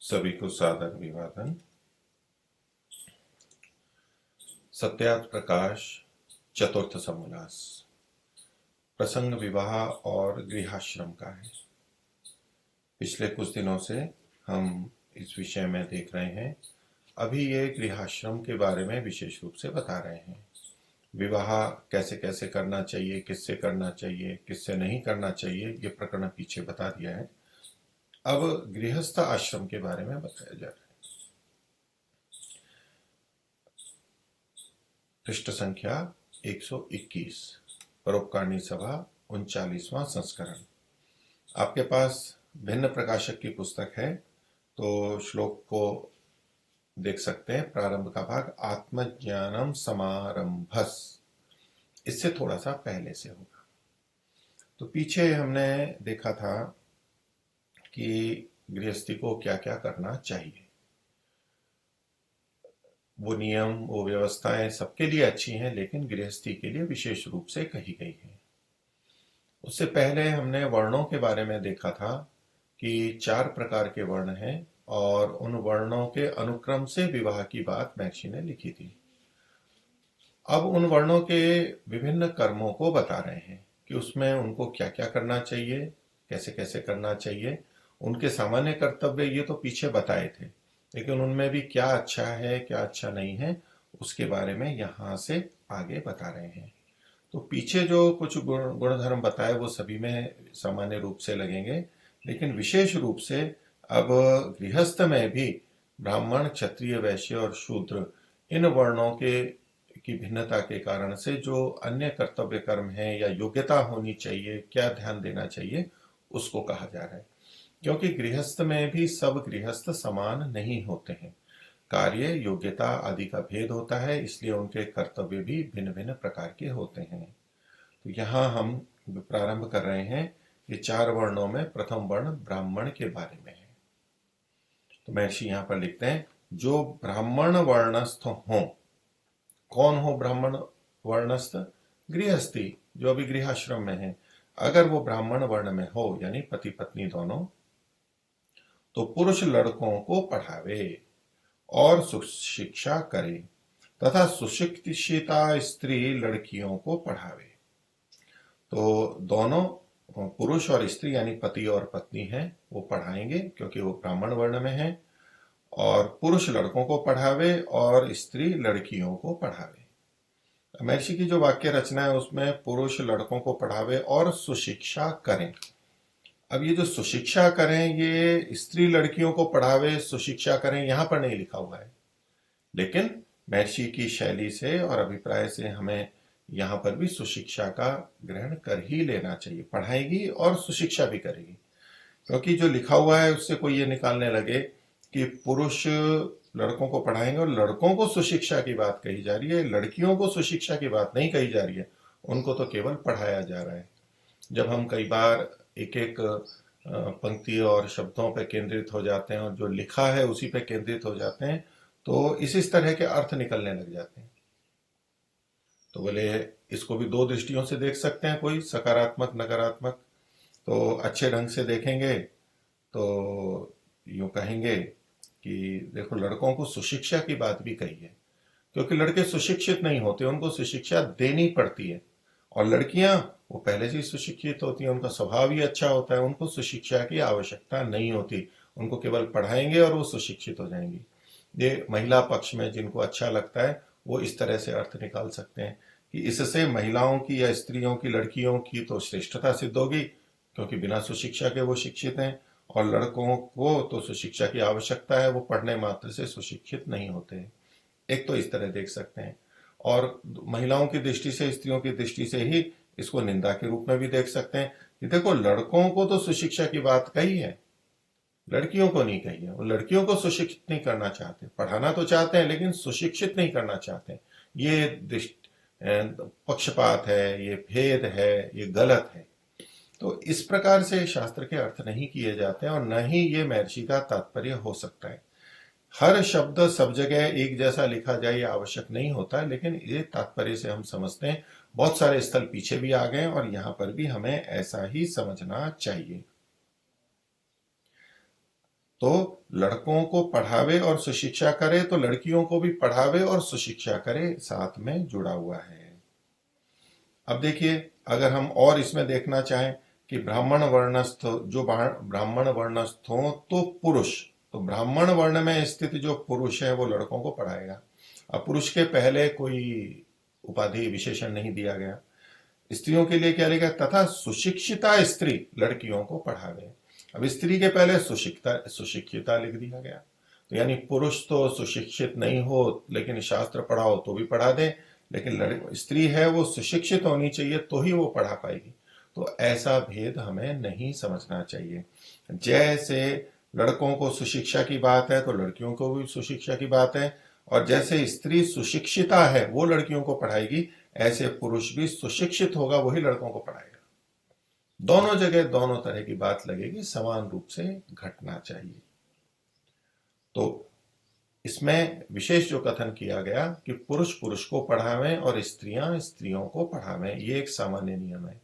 सभी को सादर अभिवादन। सत्यार्थ प्रकाश चतुर्थ समोल्लास प्रसंग विवाह और गृहाश्रम का है। पिछले कुछ दिनों से हम इस विषय में देख रहे हैं। अभी ये गृहाश्रम के बारे में विशेष रूप से बता रहे हैं। विवाह कैसे कैसे करना चाहिए, किससे करना चाहिए, किससे नहीं करना चाहिए, ये प्रकरण पीछे बता दिया है। अब गृहस्थ आश्रम के बारे में बताया जा रहा है। पृष्ठ संख्या 121, परोपकारिणी सभा 39वां संस्करण। आपके पास भिन्न प्रकाशक की पुस्तक है तो श्लोक को देख सकते हैं। प्रारंभ का भाग आत्मज्ञानम समारंभस, इससे थोड़ा सा पहले से होगा। तो पीछे हमने देखा था कि गृहस्थी को क्या क्या करना चाहिए। वो नियम, वो व्यवस्थाएं सबके लिए अच्छी हैं, लेकिन गृहस्थी के लिए विशेष रूप से कही गई हैं। उससे पहले हमने वर्णों के बारे में देखा था कि 4 प्रकार के वर्ण हैं और उन वर्णों के अनुक्रम से विवाह की बात महर्षि ने लिखी थी। अब उन वर्णों के विभिन्न कर्मों को बता रहे हैं कि उसमें उनको क्या क्या करना चाहिए, कैसे कैसे करना चाहिए। उनके सामान्य कर्तव्य ये तो पीछे बताए थे, लेकिन उनमें भी क्या अच्छा है क्या अच्छा नहीं है उसके बारे में यहाँ से आगे बता रहे हैं। तो पीछे जो कुछ गुणधर्म बताए वो सभी में सामान्य रूप से लगेंगे, लेकिन विशेष रूप से अब गृहस्थ में भी ब्राह्मण, क्षत्रिय, वैश्य और शूद्र, इन वर्णों के की भिन्नता के कारण से जो अन्य कर्तव्य कर्म है या योग्यता होनी चाहिए, क्या ध्यान देना चाहिए, उसको कहा जा रहा है। क्योंकि गृहस्थ में भी सब गृहस्थ समान नहीं होते हैं। कार्य, योग्यता आदि का भेद होता है, इसलिए उनके कर्तव्य भी भिन्न भिन्न प्रकार के होते हैं। तो यहाँ हम प्रारंभ कर रहे हैं कि 4 वर्णों में प्रथम वर्ण ब्राह्मण के बारे में है। तो महर्षि यहाँ पर लिखते हैं, जो ब्राह्मण वर्णस्थ हो। कौन हो ब्राह्मण वर्णस्थ? गृहस्थी, जो अभी गृहाश्रम में है। अगर वो ब्राह्मण वर्ण में हो, यानी पति पत्नी दोनों, तो पुरुष लड़कों को पढ़ावे और शिक्षा करे तथा सुशिक्षिता स्त्री लड़कियों को पढ़ावे। तो दोनों पुरुष और स्त्री यानी पति और पत्नी हैं, वो पढ़ाएंगे क्योंकि वो ब्राह्मण वर्ण में है। और पुरुष लड़कों को पढ़ावे और स्त्री लड़कियों को पढ़ावे। महर्षि की जो वाक्य रचना है उसमें पुरुष लड़कों को पढ़ावे और सुशिक्षा करें। अब ये जो सुशिक्षा करें, ये स्त्री लड़कियों को पढ़ावे सुशिक्षा करें यहां पर नहीं लिखा हुआ है, लेकिन महर्षि की शैली से और अभिप्राय से हमें यहां पर भी सुशिक्षा का ग्रहण कर ही लेना चाहिए। पढ़ाएगी और सुशिक्षा भी करेगी, क्योंकि जो लिखा हुआ है उससे कोई ये निकालने लगे कि पुरुष लड़कों को पढ़ाएंगे और लड़कों को सुशिक्षा की बात कही जा रही है, लड़कियों को सुशिक्षा की बात नहीं कही जा रही है, उनको तो केवल पढ़ाया जा रहा है। जब हम कई बार एक एक पंक्ति और शब्दों पर केंद्रित हो जाते हैं और जो लिखा है उसी पर केंद्रित हो जाते हैं, तो इस तरह के अर्थ निकलने लग जाते हैं। तो बोले इसको भी 2 दृष्टियों से देख सकते हैं, कोई सकारात्मक नकारात्मक। तो अच्छे ढंग से देखेंगे तो यूं कहेंगे कि देखो, लड़कों को सुशिक्षा की बात भी कही है, क्योंकि लड़के सुशिक्षित नहीं होते, उनको सुशिक्षा देनी पड़ती है। और लड़कियां वो पहले से ही सुशिक्षित होती हैं, उनका स्वभाव ही अच्छा होता है, उनको सुशिक्षा की आवश्यकता नहीं होती, उनको केवल पढ़ाएंगे और वो सुशिक्षित हो जाएंगी। ये महिला पक्ष में जिनको अच्छा लगता है वो इस तरह से अर्थ निकाल सकते हैं कि इससे महिलाओं की या स्त्रियों की, लड़कियों की तो श्रेष्ठता सिद्ध होगी, क्योंकि बिना सुशिक्षा के वो शिक्षित हैं, और लड़कों को तो सुशिक्षा की आवश्यकता है, वो पढ़ने मात्र से सुशिक्षित नहीं होते हैं। एक तो इस तरह देख सकते हैं, और महिलाओं की दृष्टि से, स्त्रियों की दृष्टि से ही इसको निंदा के रूप में भी देख सकते हैं कि देखो, लड़कों को तो सुशिक्षा की बात कही है, लड़कियों को नहीं कही है। वो लड़कियों को सुशिक्षित नहीं करना चाहते, पढ़ाना तो चाहते हैं लेकिन सुशिक्षित नहीं करना चाहते। ये पक्षपात है, ये भेद है, ये गलत है। तो इस प्रकार से शास्त्र के अर्थ नहीं किए जाते हैं, और न ही ये महर्षि का तात्पर्य हो सकता है। हर शब्द सब जगह एक जैसा लिखा जाए ये आवश्यक नहीं होता, लेकिन ये तात्पर्य से हम समझते हैं। बहुत सारे स्थल पीछे भी आ गए और यहां पर भी हमें ऐसा ही समझना चाहिए। तो लड़कों को पढ़ावे और सुशिक्षा करे तो लड़कियों को भी पढ़ावे और सुशिक्षा करे, साथ में जुड़ा हुआ है। अब देखिए, अगर हम और इसमें देखना चाहें कि ब्राह्मण वर्णस्थ जो ब्राह्मण वर्णस्थ हो तो पुरुष, तो ब्राह्मण वर्ण में स्थित जो पुरुष है वो लड़कों को पढ़ाएगा। अब पुरुष के पहले कोई उपाधि विशेषण नहीं दिया गया। स्त्रियों के लिए क्या लिखा, तथा सुशिक्षिता स्त्री लड़कियों को पढ़ावे। अब स्त्री के पहले सुशिक्षिता लिख दिया गया, तो यानी पुरुष तो सुशिक्षित नहीं हो लेकिन शास्त्र पढ़ाओ तो भी पढ़ा दे, लेकिन स्त्री है वो सुशिक्षित होनी चाहिए तो ही वो पढ़ा पाएगी। तो ऐसा भेद हमें नहीं समझना चाहिए। जैसे लड़कों को सुशिक्षा की बात है तो लड़कियों को भी सुशिक्षा की बात है, और जैसे स्त्री सुशिक्षिता है वो लड़कियों को पढ़ाएगी, ऐसे पुरुष भी सुशिक्षित होगा वही लड़कों को पढ़ाएगा। दोनों जगह दोनों तरह की बात लगेगी, समान रूप से घटना चाहिए। तो इसमें विशेष जो कथन किया गया कि पुरुष पुरुष को पढ़ावें और स्त्रियां स्त्रियों को पढ़ावें, ये एक सामान्य नियम है।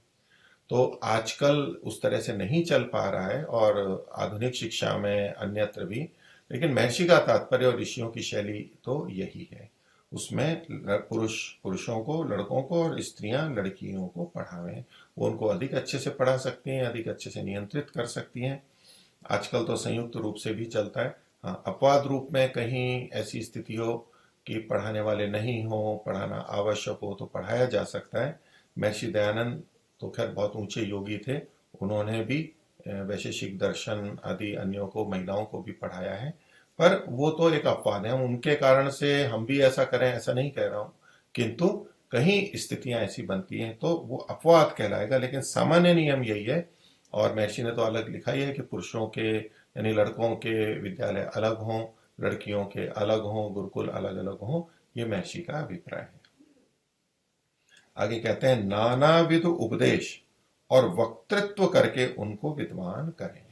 तो आजकल उस तरह से नहीं चल पा रहा है और आधुनिक शिक्षा में अन्यत्र भी, लेकिन महर्षि का तात्पर्य और ऋषियों की शैली तो यही है। उसमें पुरुष पुरुषों को, लड़कों को, और स्त्रियां लड़कियों को पढ़ावें। वो उनको अधिक अच्छे से पढ़ा सकती हैं, अधिक अच्छे से नियंत्रित कर सकती हैं। आजकल तो संयुक्त रूप से भी चलता है। हाँ, अपवाद रूप में कहीं ऐसी स्थिति हो कि पढ़ाने वाले नहीं हो, पढ़ाना आवश्यक हो तो पढ़ाया जा सकता है। महर्षि दयानंद तो खैर बहुत ऊंचे योगी थे, उन्होंने भी वैशेषिक दर्शन आदि अन्यों को, महिलाओं को भी पढ़ाया है। पर वो तो एक अपवाद है, उनके कारण से हम भी ऐसा करें ऐसा नहीं कह रहा हूं, किंतु कहीं स्थितियां ऐसी बनती हैं तो वो अपवाद कहलाएगा, लेकिन सामान्य नियम यही है। और महर्षि ने तो अलग लिखा ही है कि पुरुषों के यानी लड़कों के विद्यालय अलग हों, लड़कियों के अलग हों, गुरुकुल अलग अलग हों। ये महर्षि का अभिप्राय है। आगे कहते हैं, नानाविध उपदेश और वक्तृत्व करके उनको विद्वान करें।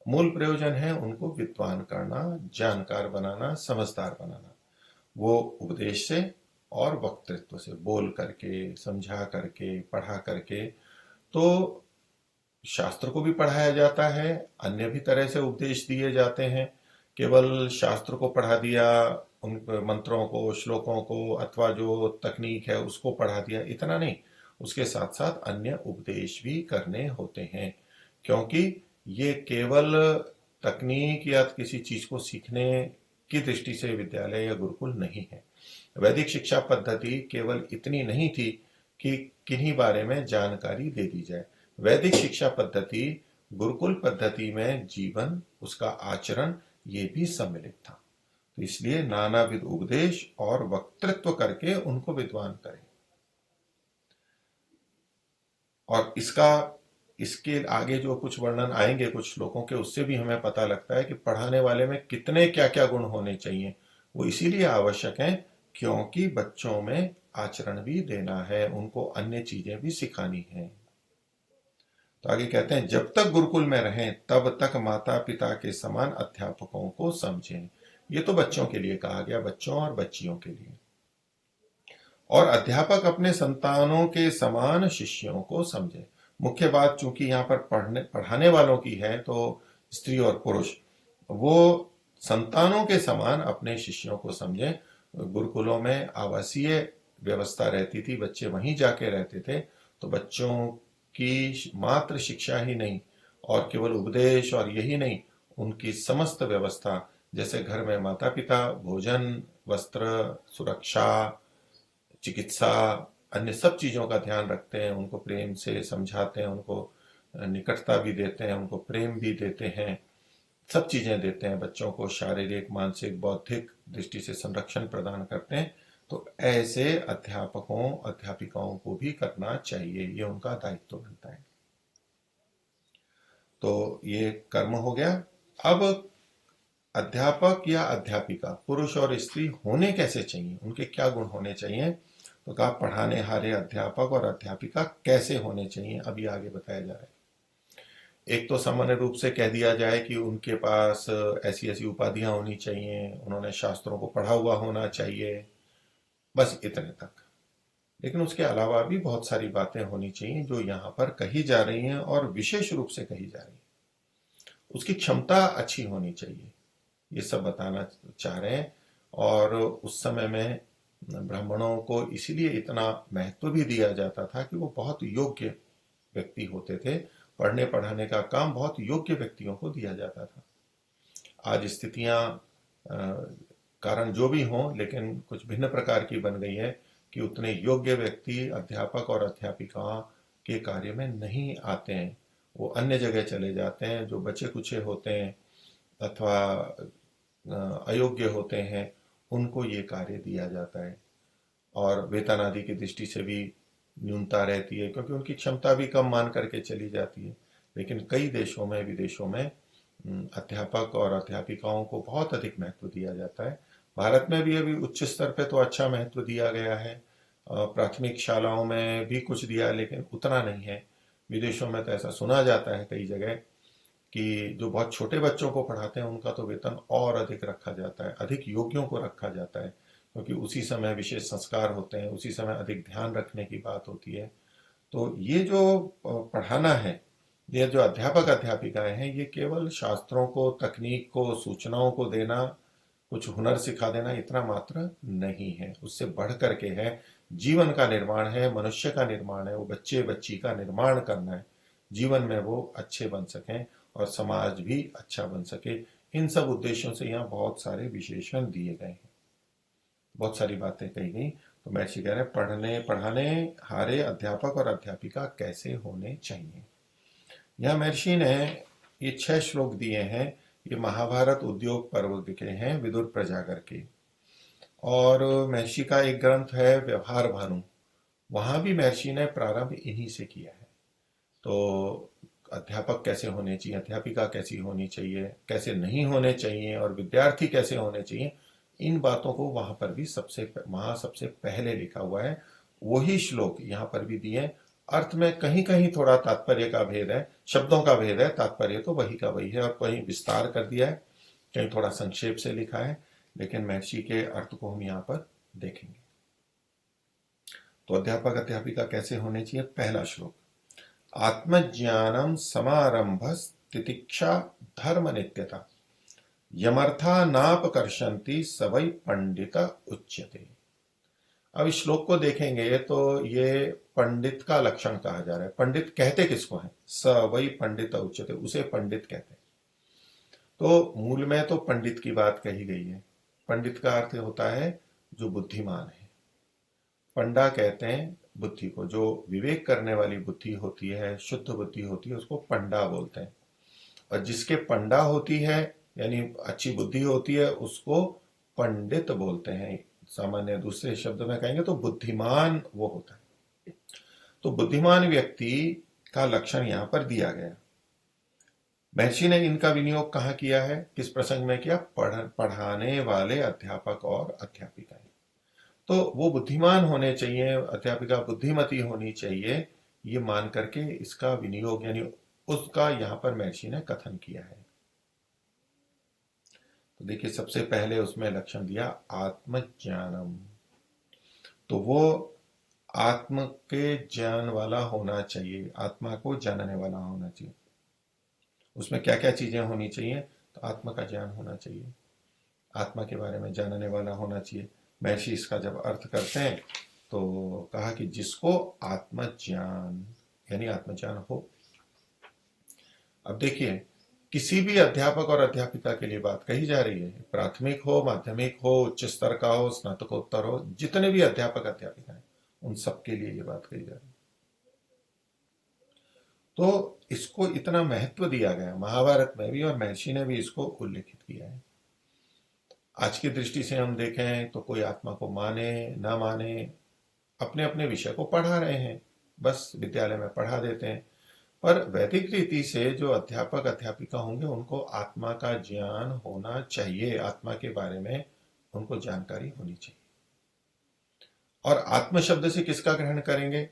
मूल प्रयोजन है उनको विद्वान करना, जानकार बनाना, समझदार बनाना। वो उपदेश से और वक्तृत्व से, बोल करके, समझा करके, पढ़ा करके। तो शास्त्र को भी पढ़ाया जाता है, अन्य भी तरह से उपदेश दिए जाते हैं। केवल शास्त्र को पढ़ा दिया, उन मंत्रों को, श्लोकों को, अथवा जो तकनीक है उसको पढ़ा दिया, इतना नहीं। उसके साथ साथ अन्य उपदेश भी करने होते हैं, क्योंकि ये केवल तकनीक या किसी चीज को सीखने की दृष्टि से विद्यालय या गुरुकुल नहीं है। वैदिक शिक्षा पद्धति केवल इतनी नहीं थी कि किन्हीं बारे में जानकारी दे दी जाए। वैदिक शिक्षा पद्धति गुरुकुल पद्धति में जीवन, उसका आचरण, ये भी सम्मिलित था। तो इसलिए नानाविध उपदेश और वक्तृत्व करके उनको विद्वान करें। और इसके आगे जो कुछ वर्णन आएंगे कुछ श्लोकों के, उससे भी हमें पता लगता है कि पढ़ाने वाले में कितने क्या क्या गुण होने चाहिए। वो इसीलिए आवश्यक है क्योंकि बच्चों में आचरण भी देना है, उनको अन्य चीजें भी सिखानी है। तो आगे कहते हैं, जब तक गुरुकुल में रहें तब तक माता पिता के समान अध्यापकों को समझें। ये तो बच्चों के लिए कहा गया, बच्चों और बच्चियों के लिए। और अध्यापक अपने संतानों के समान शिष्यों को समझे। मुख्य बात चूंकि यहाँ पर पढ़ाने वालों की है, तो स्त्री और पुरुष वो संतानों के समान अपने शिष्यों को समझे। गुरुकुलों में आवासीय व्यवस्था रहती थी, बच्चे वहीं जाके रहते थे, तो बच्चों की मात्र शिक्षा ही नहीं और केवल उपदेश और यही नहीं, उनकी समस्त व्यवस्था, जैसे घर में माता पिता भोजन, वस्त्र, सुरक्षा, चिकित्सा, अन्य सब चीजों का ध्यान रखते हैं, उनको प्रेम से समझाते हैं, उनको निकटता भी देते हैं, उनको प्रेम भी देते हैं, सब चीजें देते हैं, बच्चों को शारीरिक, मानसिक, बौद्धिक दृष्टि से संरक्षण प्रदान करते हैं। तो ऐसे अध्यापकों अध्यापिकाओं को भी करना चाहिए, ये उनका दायित्व बनता है। तो ये कर्म हो गया। अब अध्यापक या अध्यापिका पुरुष और स्त्री होने कैसे चाहिए, उनके क्या गुण होने चाहिए? तो कहा, पढ़ाने हारे अध्यापक और अध्यापिका कैसे होने चाहिए, अभी आगे बताया जा रहा है। एक तो सामान्य रूप से कह दिया जाए कि उनके पास ऐसी ऐसी उपाधियां होनी चाहिए, उन्होंने शास्त्रों को पढ़ा हुआ होना चाहिए, बस इतने तक। लेकिन उसके अलावा भी बहुत सारी बातें होनी चाहिए जो यहाँ पर कही जा रही हैं और विशेष रूप से कही जा रही हैं। उसकी क्षमता अच्छी होनी चाहिए। ये सब बताना चाह रहे हैं। और उस समय में ब्राह्मणों को इसीलिए इतना महत्व भी दिया जाता था कि वो बहुत योग्य व्यक्ति होते थे। पढ़ने पढ़ाने का काम बहुत योग्य व्यक्तियों को दिया जाता था। आज स्थितियां कारण जो भी हों, लेकिन कुछ भिन्न प्रकार की बन गई है कि उतने योग्य व्यक्ति अध्यापक और अध्यापिका के कार्य में नहीं आते हैं। वो अन्य जगह चले जाते हैं। जो बचे कुचे होते हैं अथवा अयोग्य होते हैं, उनको ये कार्य दिया जाता है। और वेतन आदि की दृष्टि से भी न्यूनता रहती है, क्योंकि उनकी क्षमता भी कम मान करके चली जाती है। लेकिन कई देशों में, विदेशों में अध्यापक और अध्यापिकाओं को बहुत अधिक महत्व दिया जाता है। भारत में भी अभी उच्च स्तर पे तो अच्छा महत्व दिया गया है। प्राथमिक शालाओं में भी कुछ दिया, लेकिन उतना नहीं है। विदेशों में तो ऐसा सुना जाता है कई जगह कि जो बहुत छोटे बच्चों को पढ़ाते हैं उनका तो वेतन और अधिक रखा जाता है, अधिक योग्यों को रखा जाता है, क्योंकि उसी समय विशेष संस्कार होते हैं, उसी समय अधिक ध्यान रखने की बात होती है। तो ये जो पढ़ाना है, ये जो अध्यापक अध्यापिकाएं हैं, ये केवल शास्त्रों को, तकनीक को, सूचनाओं को देना, कुछ हुनर सिखा देना इतना मात्र नहीं है। उससे बढ़ करके है, जीवन का निर्माण है, मनुष्य का निर्माण है। वो बच्चे बच्ची का निर्माण करना है, जीवन में वो अच्छे बन सकें और समाज भी अच्छा बन सके। इन सब उद्देश्यों से यहाँ बहुत सारे विशेषण दिए गए हैं, बहुत सारी बातें कही गई। तो महर्षि कह रहे हैं, पढ़ने पढ़ाने हारे अध्यापक और अध्यापिका कैसे होने चाहिए। यहाँ महर्षि ने ये 6 श्लोक दिए हैं। ये महाभारत उद्योग पर्व के हैं, विदुर प्रजागर के। और महर्षि का एक ग्रंथ है व्यवहार भानु, वहां भी महर्षि ने प्रारंभ इन्हीं से किया है। तो अध्यापक कैसे होने चाहिए, अध्यापिका कैसी होनी चाहिए, कैसे नहीं होने चाहिए, और विद्यार्थी कैसे होने चाहिए, इन बातों को वहां पर भी सबसे पहले लिखा हुआ है। वही श्लोक यहाँ पर भी दिए। अर्थ में कहीं कहीं थोड़ा तात्पर्य का भेद है, शब्दों का भेद है, तात्पर्य तो वही का वही है, और कहीं विस्तार कर दिया है, कहीं थोड़ा संक्षेप से लिखा है। लेकिन महर्षि के अर्थ को हम यहाँ पर देखेंगे। तो अध्यापक अध्यापिका कैसे होने चाहिए। पहला श्लोक, आत्मज्ञानम समारंभ तितिक्षा धर्म नित्यता यमर्था नापकर्षंति सवै पंडित उच्यते। अब इस श्लोक को देखेंगे तो ये पंडित का लक्षण कहा जा रहा है। पंडित कहते किसको है, सवै पंडित उच्यते, उसे पंडित कहते हैं। तो मूल में तो पंडित की बात कही गई है। पंडित का अर्थ होता है जो बुद्धिमान है। पंडा कहते हैं बुद्धि को, जो विवेक करने वाली बुद्धि होती है, शुद्ध बुद्धि होती है, उसको पंडा बोलते हैं। और जिसके पंडा होती है, यानी अच्छी बुद्धि होती है, उसको पंडित बोलते हैं। सामान्य दूसरे शब्द में कहेंगे तो बुद्धिमान वो होता है। तो बुद्धिमान व्यक्ति का लक्षण यहां पर दिया गया। महर्षि ने इनका विनियोग कहाँ किया है, किस प्रसंग में किया, पढ़ाने वाले अध्यापक और अध्यापिकाएं। तो वो बुद्धिमान होने चाहिए, अध्यापिका बुद्धिमती होनी चाहिए, ये मान करके इसका विनियोग यानी उसका यहां पर महर्षि ने कथन किया है। तो देखिए, सबसे पहले उसमें लक्षण दिया आत्मज्ञानम। तो वो आत्म के ज्ञान वाला होना चाहिए, आत्मा को जानने वाला होना चाहिए। उसमें क्या क्या चीजें होनी चाहिए, तो आत्मा का ज्ञान होना चाहिए, आत्मा के बारे में जानने वाला होना चाहिए। महर्षि इसका जब अर्थ करते हैं तो कहा कि जिसको आत्मज्ञान यानी आत्मज्ञान हो। अब देखिए, किसी भी अध्यापक और अध्यापिका के लिए बात कही जा रही है, प्राथमिक हो, माध्यमिक हो, उच्च स्तर का हो, स्नातकोत्तर हो, जितने भी अध्यापक अध्यापिका हैं, उन सबके लिए ये बात कही जा रही है। तो इसको इतना महत्व दिया गया महाभारत में भी, और महर्षि ने भी इसको उल्लेखित किया है। आज की दृष्टि से हम देखें तो कोई आत्मा को माने ना माने, अपने अपने विषय को पढ़ा रहे हैं, बस विद्यालय में पढ़ा देते हैं। पर वैदिक रीति से जो अध्यापक अध्यापिका होंगे, उनको आत्मा का ज्ञान होना चाहिए, आत्मा के बारे में उनको जानकारी होनी चाहिए। और आत्म शब्द से किसका ग्रहण करेंगे,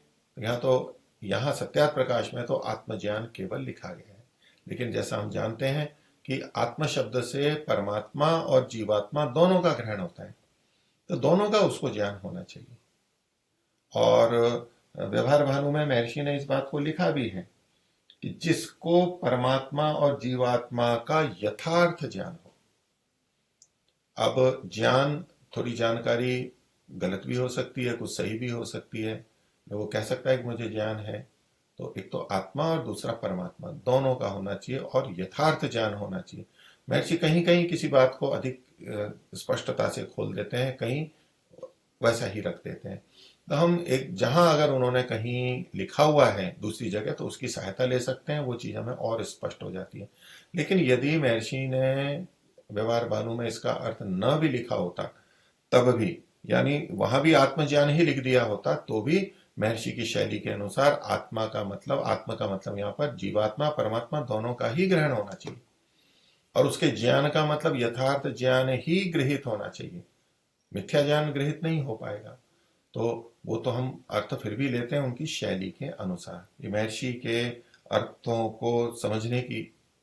यहाँ सत्यार्थ प्रकाश में तो आत्मज्ञान केवल लिखा गया है। लेकिन जैसा हम जानते हैं कि आत्म शब्द से परमात्मा और जीवात्मा दोनों का ग्रहण होता है, तो दोनों का उसको ज्ञान होना चाहिए। और व्यवहार भानु में महर्षि ने इस बात को लिखा भी है कि जिसको परमात्मा और जीवात्मा का यथार्थ ज्ञान हो, अब ज्ञान, थोड़ी जानकारी गलत भी हो सकती है, कुछ सही भी हो सकती है। वो कह सकता है कि मुझे ज्ञान है, तो एक तो आत्मा और दूसरा परमात्मा, दोनों का होना चाहिए और यथार्थ ज्ञान होना चाहिए। महर्षि कहीं कहीं किसी बात को अधिक स्पष्टता से खोल देते हैं, कहीं वैसा ही रख देते हैं। तो हम एक, जहां अगर उन्होंने कहीं लिखा हुआ है दूसरी जगह, तो उसकी सहायता ले सकते हैं, वो चीज हमें और स्पष्ट हो जाती है। लेकिन यदि महर्षि ने व्यवहार भानु में इसका अर्थ न भी लिखा होता, तब भी, यानी वहां भी आत्मज्ञान ही लिख दिया होता, तो भी महर्षि की शैली के अनुसार आत्मा का मतलब, आत्मा का मतलब यहाँ पर जीवात्मा परमात्मा दोनों का ही ग्रहण होना चाहिए, और उसके ज्ञान का मतलब यथार्थ ज्ञान ही गृहित होना चाहिए, मिथ्या ज्ञान गृहित नहीं हो पाएगा। तो वो तो हम अर्थ फिर भी लेते हैं उनकी शैली के अनुसार। ये महर्षि के अर्थों को समझने की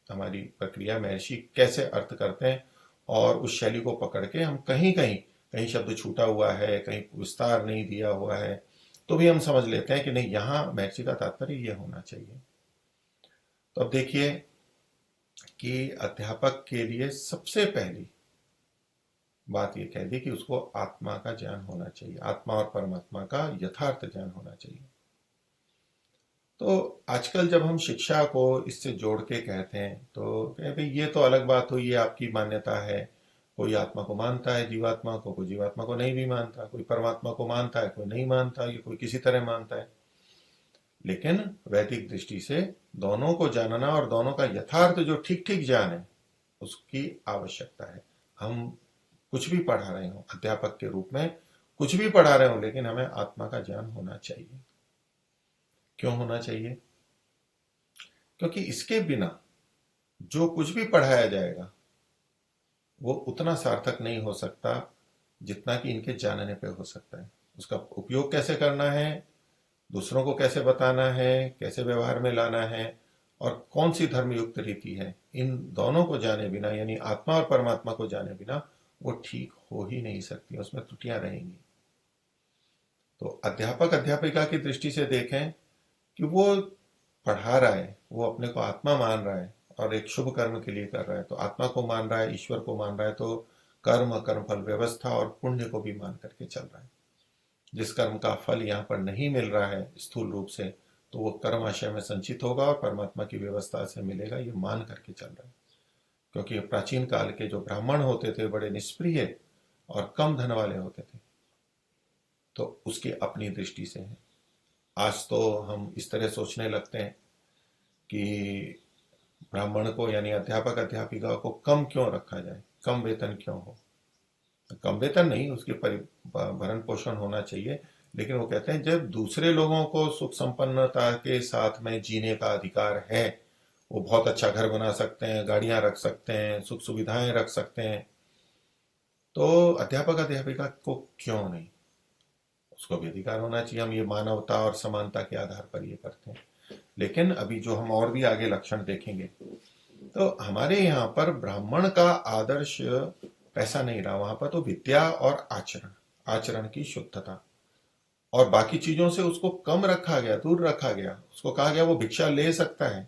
हमारी प्रक्रिया, महर्षि कैसे अर्थ करते हैं, और उस शैली को पकड़ के हम कहीं कहीं, कहीं शब्द छूटा हुआ है, कहीं विस्तार नहीं दिया हुआ है, तो भी हम समझ लेते हैं कि नहीं, यहां महर्षि का तात्पर्य ये होना चाहिए। तो अब देखिए कि अध्यापक के लिए सबसे पहली बात ये कह दी कि उसको आत्मा का ज्ञान होना चाहिए, आत्मा और परमात्मा का यथार्थ ज्ञान होना चाहिए। तो आजकल जब हम शिक्षा को इससे जोड़ के कहते हैं, तो कहे भाई ये तो अलग बात हुई, ये आपकी मान्यता है, कोई आत्मा को मानता है जीवात्मा को, कोई जीवात्मा को नहीं भी मानता, कोई परमात्मा को मानता है, कोई नहीं मानता, ये कोई किसी तरह मानता है। लेकिन वैदिक दृष्टि से दोनों को जानना और दोनों का यथार्थ जो ठीक ठीक ज्ञान है, उसकी आवश्यकता है। हम कुछ भी पढ़ा रहे हो अध्यापक के रूप में, कुछ भी पढ़ा रहे हो, लेकिन हमें आत्मा का ज्ञान होना चाहिए। क्यों होना चाहिए? क्योंकि इसके बिना जो कुछ भी पढ़ाया जाएगा वो उतना सार्थक नहीं हो सकता जितना कि इनके जानने पे हो सकता है। उसका उपयोग कैसे करना है, दूसरों को कैसे बताना है, कैसे व्यवहार में लाना है, और कौन सी धर्मयुक्त रीति है, इन दोनों को जाने बिना, यानी आत्मा और परमात्मा को जाने बिना वो ठीक हो ही नहीं सकती, उसमें त्रुटियां रहेंगी। तो अध्यापक अध्यापिका की दृष्टि से देखें कि वो पढ़ा रहा है, वो अपने को आत्मा मान रहा है और एक शुभ कर्म के लिए कर रहा है, तो आत्मा को मान रहा है, ईश्वर को मान रहा है, तो कर्म, कर्मफल व्यवस्था और पुण्य को भी मान करके चल रहा है। जिस कर्म का फल यहाँ पर नहीं मिल रहा है स्थूल रूप से, तो वो कर्म आशय में संचित होगा और परमात्मा की व्यवस्था से मिलेगा, ये मान करके चल रहा है। क्योंकि प्राचीन काल के जो ब्राह्मण होते थे बड़े निष्प्रिय और कम धन वाले होते थे, तो उसकी अपनी दृष्टि से है। आज तो हम इस तरह सोचने लगते हैं कि ब्राह्मण को, यानी अध्यापक अध्यापिका को कम क्यों रखा जाए, कम वेतन क्यों हो। कम वेतन नहीं, उसकी भरण पोषण होना चाहिए, लेकिन वो कहते हैं जब दूसरे लोगों को सुख संपन्नता के साथ में जीने का अधिकार है, वो बहुत अच्छा घर बना सकते हैं, गाड़ियां रख सकते हैं, सुख सुविधाएं रख सकते हैं, तो अध्यापक अध्यापिका को क्यों नहीं, उसको भी अधिकार होना चाहिए। हम ये मानवता और समानता के आधार पर ये करते हैं। लेकिन अभी जो हम और भी आगे लक्षण देखेंगे, तो हमारे यहाँ पर ब्राह्मण का आदर्श पैसा नहीं रहा, वहां पर तो विद्या और आचरण, आचरण की शुद्धता, और बाकी चीजों से उसको कम रखा गया, दूर रखा गया। उसको कहा गया वो भिक्षा ले सकता है,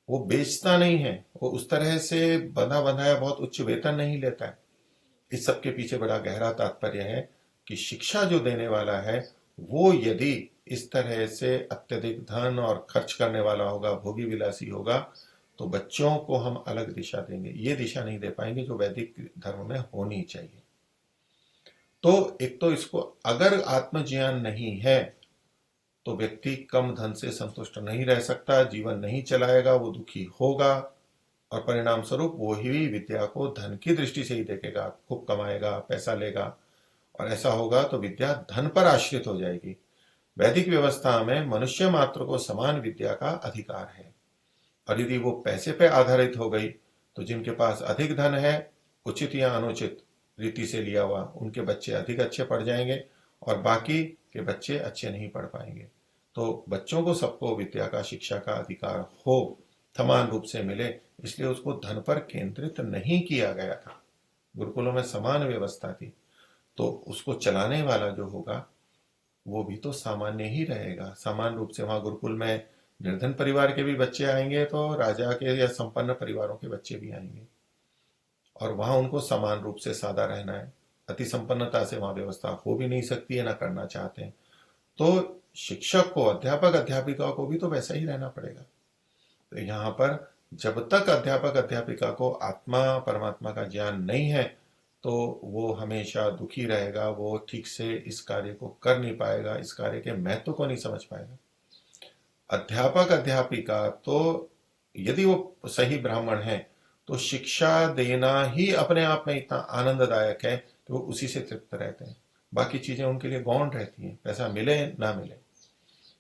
वो बेचता नहीं है, वो उस तरह से बंधा बंधाया बहुत उच्च वेतन नहीं लेता है। इस सब के पीछे बड़ा गहरा तात्पर्य है कि शिक्षा जो देने वाला है, वो यदि इस तरह से अत्यधिक धन और खर्च करने वाला होगा, भोगी विलासी होगा, तो बच्चों को हम अलग दिशा देंगे, ये दिशा नहीं दे पाएंगे जो वैदिक धर्म में होनी चाहिए। तो एक तो इसको, अगर आत्मज्ञान नहीं है तो व्यक्ति कम धन से संतुष्ट नहीं रह सकता, जीवन नहीं चलाएगा, वो दुखी होगा, और परिणाम स्वरूप वो ही विद्या को धन की दृष्टि से ही देखेगा, खूब कमाएगा, पैसा लेगा, और ऐसा होगा तो विद्या धन पर आश्रित हो जाएगी। वैदिक व्यवस्था में मनुष्य मात्र को समान विद्या का अधिकार है, और यदि वो पैसे पे आधारित हो गई, तो जिनके पास अधिक धन है, उचित या अनुचित रीति से लिया हुआ, उनके बच्चे अधिक अच्छे पढ़ जाएंगे और बाकी के बच्चे अच्छे नहीं पढ़ पाएंगे। तो बच्चों को, सबको विद्या का, शिक्षा का अधिकार हो, समान रूप से मिले, इसलिए उसको धन पर केंद्रित नहीं किया गया था। गुरुकुलों में समान व्यवस्था थी, तो उसको चलाने वाला जो होगा वो भी तो सामान्य ही रहेगा। समान रूप से वहां गुरुकुल में निर्धन परिवार के भी बच्चे आएंगे, तो राजा के या संपन्न परिवारों के बच्चे भी आएंगे। और वहां उनको समान रूप से सादा रहना है। अति संपन्नता से वहां व्यवस्था हो भी नहीं सकती है, ना करना चाहते हैं। तो शिक्षक को, अध्यापक अध्यापिका को भी तो वैसा ही रहना पड़ेगा। तो यहाँ पर जब तक अध्यापक अध्यापिका को आत्मा परमात्मा का ज्ञान नहीं है, तो वो हमेशा दुखी रहेगा, वो ठीक से इस कार्य को कर नहीं पाएगा, इस कार्य के महत्व को नहीं समझ पाएगा। अध्यापक अध्यापिका तो यदि वो सही ब्राह्मण है, तो शिक्षा देना ही अपने आप में इतना आनंददायक है कि वो उसी से तृप्त रहते हैं। बाकी चीजें उनके लिए गौण रहती हैं, पैसा मिले ना मिले।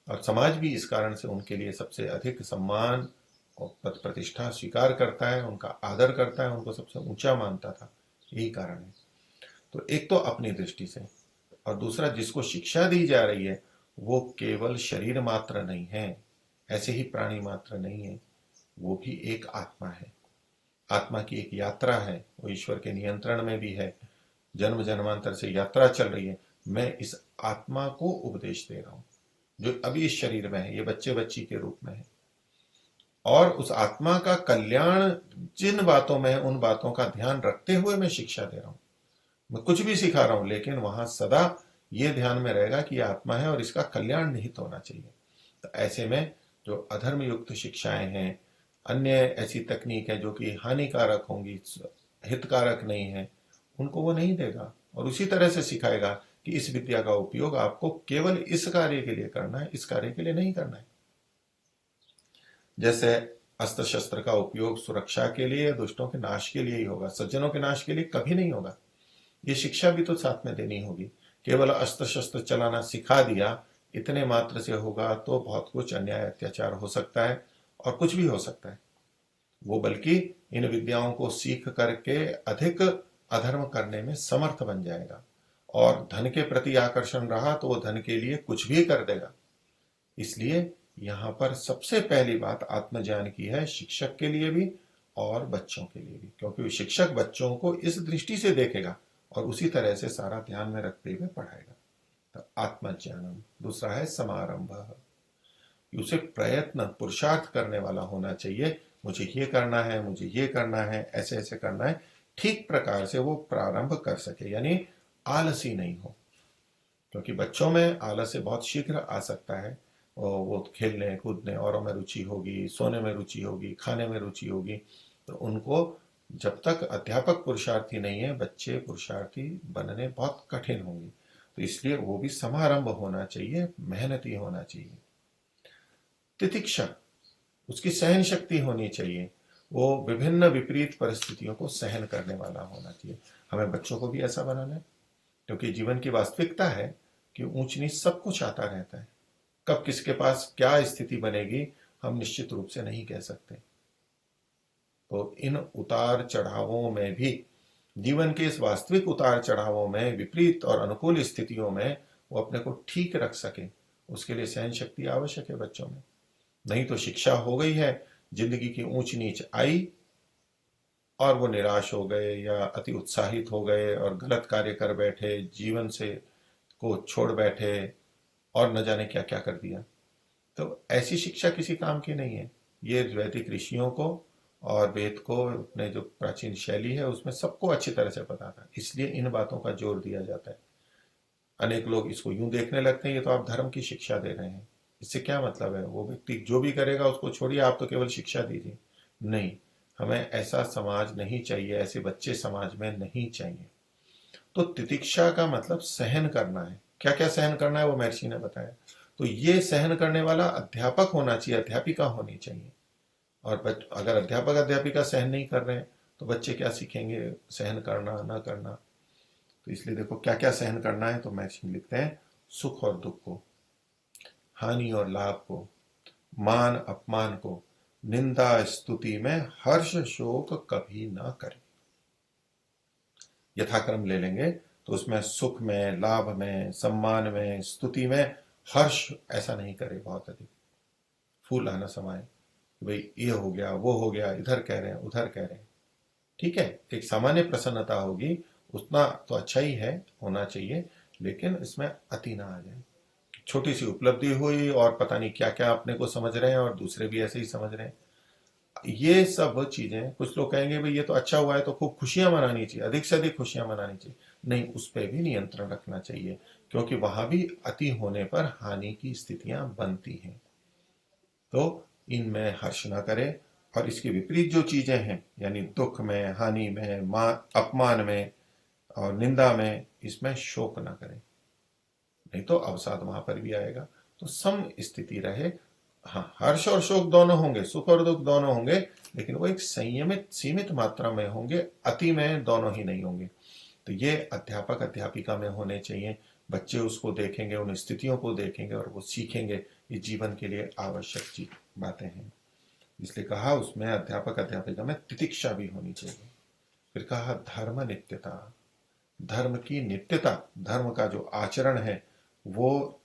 और समाज भी इस कारण से उनके लिए सबसे अधिक सम्मान और पद प्रतिष्ठा स्वीकार करता है, उनका आदर करता है, उनको सबसे ऊंचा मानता था। यही कारण है। तो एक तो अपनी दृष्टि से, और दूसरा जिसको शिक्षा दी जा रही है वो केवल शरीर मात्र नहीं है, ऐसे ही प्राणी मात्र नहीं है, वो भी एक आत्मा है। आत्मा की एक यात्रा है, वो ईश्वर के नियंत्रण में भी है, जन्म जन्मांतर से यात्रा चल रही है। मैं इस आत्मा को उपदेश दे रहा हूं जो अभी इस शरीर में है, ये बच्चे बच्ची के रूप में है। और उस आत्मा का कल्याण जिन बातों में है, उन बातों का ध्यान रखते हुए मैं शिक्षा दे रहा हूं। मैं कुछ भी सिखा रहा हूं, लेकिन वहां सदा ये ध्यान में रहेगा कि यह आत्मा है और इसका कल्याण निहित होना चाहिए। तो ऐसे में जो अधर्म युक्त शिक्षाएं हैं, अन्य ऐसी तकनीक है जो कि हानिकारक होंगी, हितकारक नहीं है, उनको वो नहीं देगा। और उसी तरह से सिखाएगा कि इस विद्या का उपयोग आपको केवल इस कार्य के लिए करना है, इस कार्य के लिए नहीं करना है। जैसे अस्त्र शस्त्र का उपयोग सुरक्षा के लिए, दुष्टों के नाश के लिए ही होगा, सज्जनों के नाश के लिए कभी नहीं होगा। ये शिक्षा भी तो साथ में देनी होगी। केवल अस्त्र शस्त्र चलाना सिखा दिया, इतने मात्र से होगा तो बहुत कुछ अन्याय अत्याचार हो सकता है, और कुछ भी हो सकता है। वो बल्कि इन विद्याओं को सीख करके अधिक अधर्म करने में समर्थ बन जाएगा। और धन के प्रति आकर्षण रहा तो वो धन के लिए कुछ भी कर देगा। इसलिए यहाँ पर सबसे पहली बात आत्मज्ञान की है, शिक्षक के लिए भी और बच्चों के लिए भी, क्योंकि शिक्षक बच्चों को इस दृष्टि से देखेगा और उसी तरह से सारा ध्यान में रखते हुए पढ़ाएगा। तो आत्मज्ञानम। दूसरा है समारंभ। उसे प्रयत्न, पुरुषार्थ करने वाला होना चाहिए। मुझे ये करना है, मुझे ये करना है, ऐसे ऐसे करना है, ठीक प्रकार से वो प्रारंभ कर सके, यानी आलसी नहीं हो। क्योंकि बच्चों में आलस्य बहुत शीघ्र आ सकता है। और वो खेलने कूदने औरों में रुचि होगी, सोने में रुचि होगी, खाने में रुचि होगी। तो उनको जब तक अध्यापक पुरुषार्थी नहीं है, बच्चे पुरुषार्थी बनने बहुत कठिन होंगे। तो इसलिए वो भी समारंभ होना चाहिए, मेहनती होना चाहिए। तितिक्षा, उसकी सहन शक्ति होनी चाहिए। वो विभिन्न विपरीत परिस्थितियों को सहन करने वाला होना चाहिए। हमें बच्चों को भी ऐसा बनाना है, क्योंकि जीवन की वास्तविकता है कि ऊंच नीच सब कुछ आता रहता है। कब किसके पास क्या स्थिति बनेगी हम निश्चित रूप से नहीं कह सकते। तो इन उतार चढ़ावों में भी, जीवन के इस वास्तविक उतार चढ़ावों में, विपरीत और अनुकूल स्थितियों में वो अपने को ठीक रख सके, उसके लिए सहन शक्ति आवश्यक है बच्चों में। नहीं तो शिक्षा हो गई है, जिंदगी की ऊंच नीच आई और वो निराश हो गए या अति उत्साहित हो गए और गलत कार्य कर बैठे, जीवन से को छोड़ बैठे और न जाने क्या क्या कर दिया। तो ऐसी शिक्षा किसी काम की नहीं है। ये वैदिक ऋषियों को और वेद को, अपने जो प्राचीन शैली है उसमें सबको अच्छी तरह से पता था, इसलिए इन बातों का जोर दिया जाता है। अनेक लोग इसको यूं देखने लगते हैं, ये तो आप धर्म की शिक्षा दे रहे हैं, इससे क्या मतलब है, वो व्यक्ति जो भी करेगा उसको छोड़िए, आप तो केवल शिक्षा दीजिए। नहीं, हमें ऐसा समाज नहीं चाहिए, ऐसे बच्चे समाज में नहीं चाहिए। तो तितिक्षा का मतलब सहन करना है। क्या क्या सहन करना है वो महर्षि ने बताया। तो ये सहन करने वाला अध्यापक होना चाहिए, अध्यापिका होनी चाहिए। और अगर अध्यापक अध्यापिका सहन नहीं कर रहे हैं तो बच्चे क्या सीखेंगे सहन करना ना करना। तो इसलिए देखो क्या क्या सहन करना है। तो महर्षि लिखते हैं, सुख और दुख को, हानि और लाभ को, मान अपमान को, निंदा स्तुति में हर्ष शोक कभी ना करें। यथाक्रम ले लेंगे तो उसमें सुख में, लाभ में, सम्मान में, स्तुति में हर्ष ऐसा नहीं करे बहुत अधिक, फूल आना समाये कि भाई ये हो गया, वो हो गया, इधर कह रहे हैं उधर कह रहे हैं। ठीक है, एक सामान्य प्रसन्नता होगी, उतना तो अच्छा ही है, होना चाहिए, लेकिन इसमें अति ना आ जाए। छोटी सी उपलब्धि हुई और पता नहीं क्या क्या अपने को समझ रहे हैं और दूसरे भी ऐसे ही समझ रहे हैं। ये सब चीजें, कुछ लोग कहेंगे भाई ये तो अच्छा हुआ है तो खूब खुशियां मनानी चाहिए, अधिक से अधिक खुशियां मनानी चाहिए। नहीं, उस पर भी नियंत्रण रखना चाहिए, क्योंकि वहां भी अति होने पर हानि की स्थितियां बनती हैं। तो इनमें हर्ष ना करें, और इसके विपरीत जो चीजें हैं, यानी दुख में, हानि में, अपमान में और निंदा में, इसमें शोक ना करें, नहीं तो अवसाद वहां पर भी आएगा। तो सम स्थिति रहे। हाँ, हर्ष और शोक दोनों होंगे, सुख और दुख दोनों होंगे, लेकिन वो एक संयमित सीमित मात्रा में होंगे, अति में दोनों ही नहीं होंगे। तो ये अध्यापक अध्यापिका में होने चाहिए। बच्चे उसको देखेंगे, उन स्थितियों को देखेंगे और वो सीखेंगे। ये जीवन के लिए आवश्यक चीज बातें हैं, इसलिए कहा उसमें अध्यापक अध्यापिका में तितिक्षा भी होनी चाहिए। फिर कहा धर्म नित्यता, धर्म की नित्यता, धर्म का जो आचरण है वो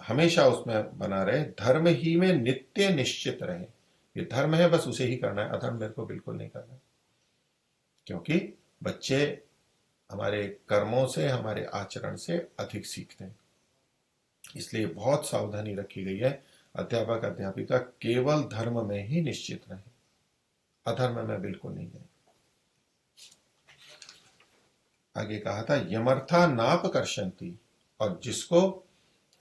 हमेशा उसमें बना रहे, धर्म ही में नित्य निश्चित रहे। ये धर्म है, बस उसे ही करना है, अधर्म मेरे को बिल्कुल नहीं करना। क्योंकि बच्चे हमारे कर्मों से, हमारे आचरण से अधिक सीखते हैं, इसलिए बहुत सावधानी रखी गई है। अध्यापक अध्यापिका केवल धर्म में ही निश्चित रहे, अधर्म में बिल्कुल नहीं जाए। आगे कहा था यमर्था नाप कर्षंती, और जिसको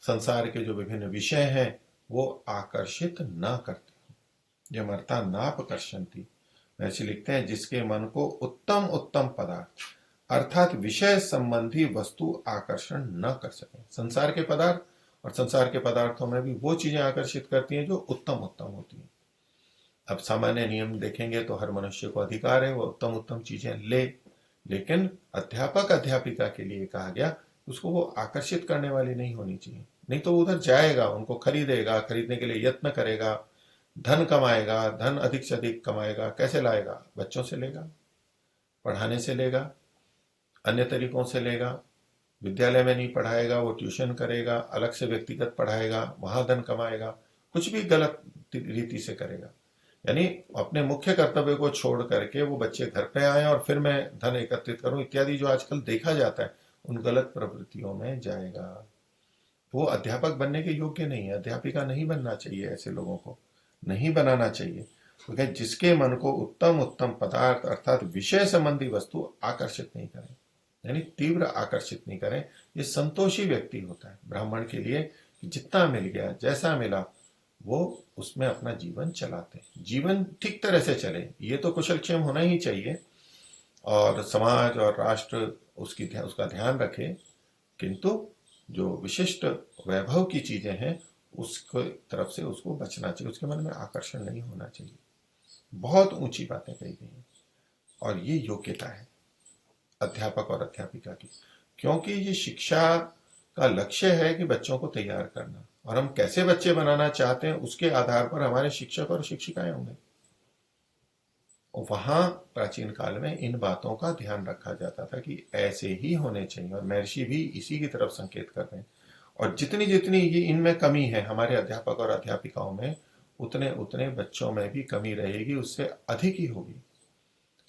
संसार के जो विभिन्न विषय हैं वो आकर्षित न करते हो। यमर्था नाप कर्षंती, ऐसे लिखते हैं जिसके मन को उत्तम उत्तम पदार्थ अर्थात विषय संबंधी वस्तु आकर्षण न कर सके। संसार के पदार्थ और संसार के पदार्थों में भी वो चीजें आकर्षित करती हैं जो उत्तम उत्तम होती हैं। अब सामान्य नियम देखेंगे तो हर मनुष्य को अधिकार है वो उत्तम उत्तम चीजें ले, लेकिन अध्यापक अध्यापिका के लिए कहा गया उसको वो आकर्षित करने वाली नहीं होनी चाहिए, नहीं तो वो उधर जाएगा, उनको खरीदेगा, खरीदने के लिए यत्न करेगा, धन कमाएगा, धन अधिक से अधिक कमाएगा। कैसे लाएगा? बच्चों से लेगा, पढ़ाने से लेगा, अन्य तरीकों से लेगा। विद्यालय में नहीं पढ़ाएगा, वो ट्यूशन करेगा, अलग से व्यक्तिगत पढ़ाएगा, वहां धन कमाएगा, कुछ भी गलत रीति से करेगा। यानी अपने मुख्य कर्तव्य को छोड़ करके वो बच्चे घर पे आए और फिर मैं धन एकत्रित करूं इत्यादि जो आजकल देखा जाता है, उन गलत प्रवृत्तियों में जाएगा। वो अध्यापक बनने के योग्य नहीं है, अध्यापिका नहीं बनना चाहिए, ऐसे लोगों को नहीं बनाना चाहिए। तो जिसके मन को उत्तम उत्तम पदार्थ अर्थात विषय संबंधी वस्तु आकर्षित नहीं करें, यानी तीव्र आकर्षित नहीं करें, ये संतोषी व्यक्ति होता है। ब्राह्मण के लिए जितना मिल गया, जैसा मिला, वो उसमें अपना जीवन चलाते हैं, जीवन ठीक तरह से चले, ये तो कुशलक्षेम होना ही चाहिए और समाज और राष्ट्र उसका ध्यान रखे, किंतु जो विशिष्ट वैभव की चीजें हैं उसके तरफ से उसको बचना चाहिए, उसके मन में आकर्षण नहीं होना चाहिए। बहुत ऊंची बातें कही गई हैं, और ये योग्यता है अध्यापक और अध्यापिका की, क्योंकि ये शिक्षा का लक्ष्य है कि बच्चों को तैयार करना, और हम कैसे बच्चे बनाना चाहते हैं उसके आधार पर हमारे शिक्षक और शिक्षिकाएं होंगे। और वहां प्राचीन काल में इन बातों का ध्यान रखा जाता था कि ऐसे ही होने चाहिए, और महर्षि भी इसी की तरफ संकेत कर रहे हैं। और जितनी जितनी ये इनमें कमी है हमारे अध्यापक और अध्यापिकाओं में, उतने उतने बच्चों में भी कमी रहेगी, उससे अधिक ही होगी,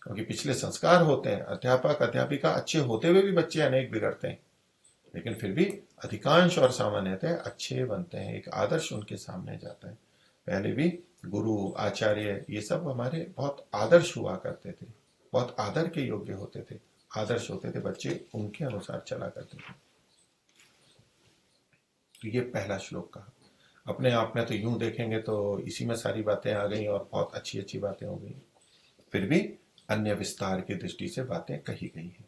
क्योंकि पिछले संस्कार होते हैं। अध्यापक अध्यापिका अच्छे होते हुए भी बच्चे अनेक बिगड़ते हैं, लेकिन फिर भी अधिकांश और सामान्यतः अच्छे बनते हैं, एक आदर्श उनके सामने जाता है। पहले भी गुरु आचार्य ये सब हमारे बहुत आदर्श हुआ करते थे, बहुत आदर के योग्य होते थे, आदर्श होते थे, बच्चे उनके अनुसार चला करते थे। तो ये पहला श्लोक कहा। अपने आप में तो यूं देखेंगे तो इसी में सारी बातें आ गई और बहुत अच्छी अच्छी बातें हो गई, फिर भी अन्य विस्तार की दृष्टि से बातें कही गई हैं।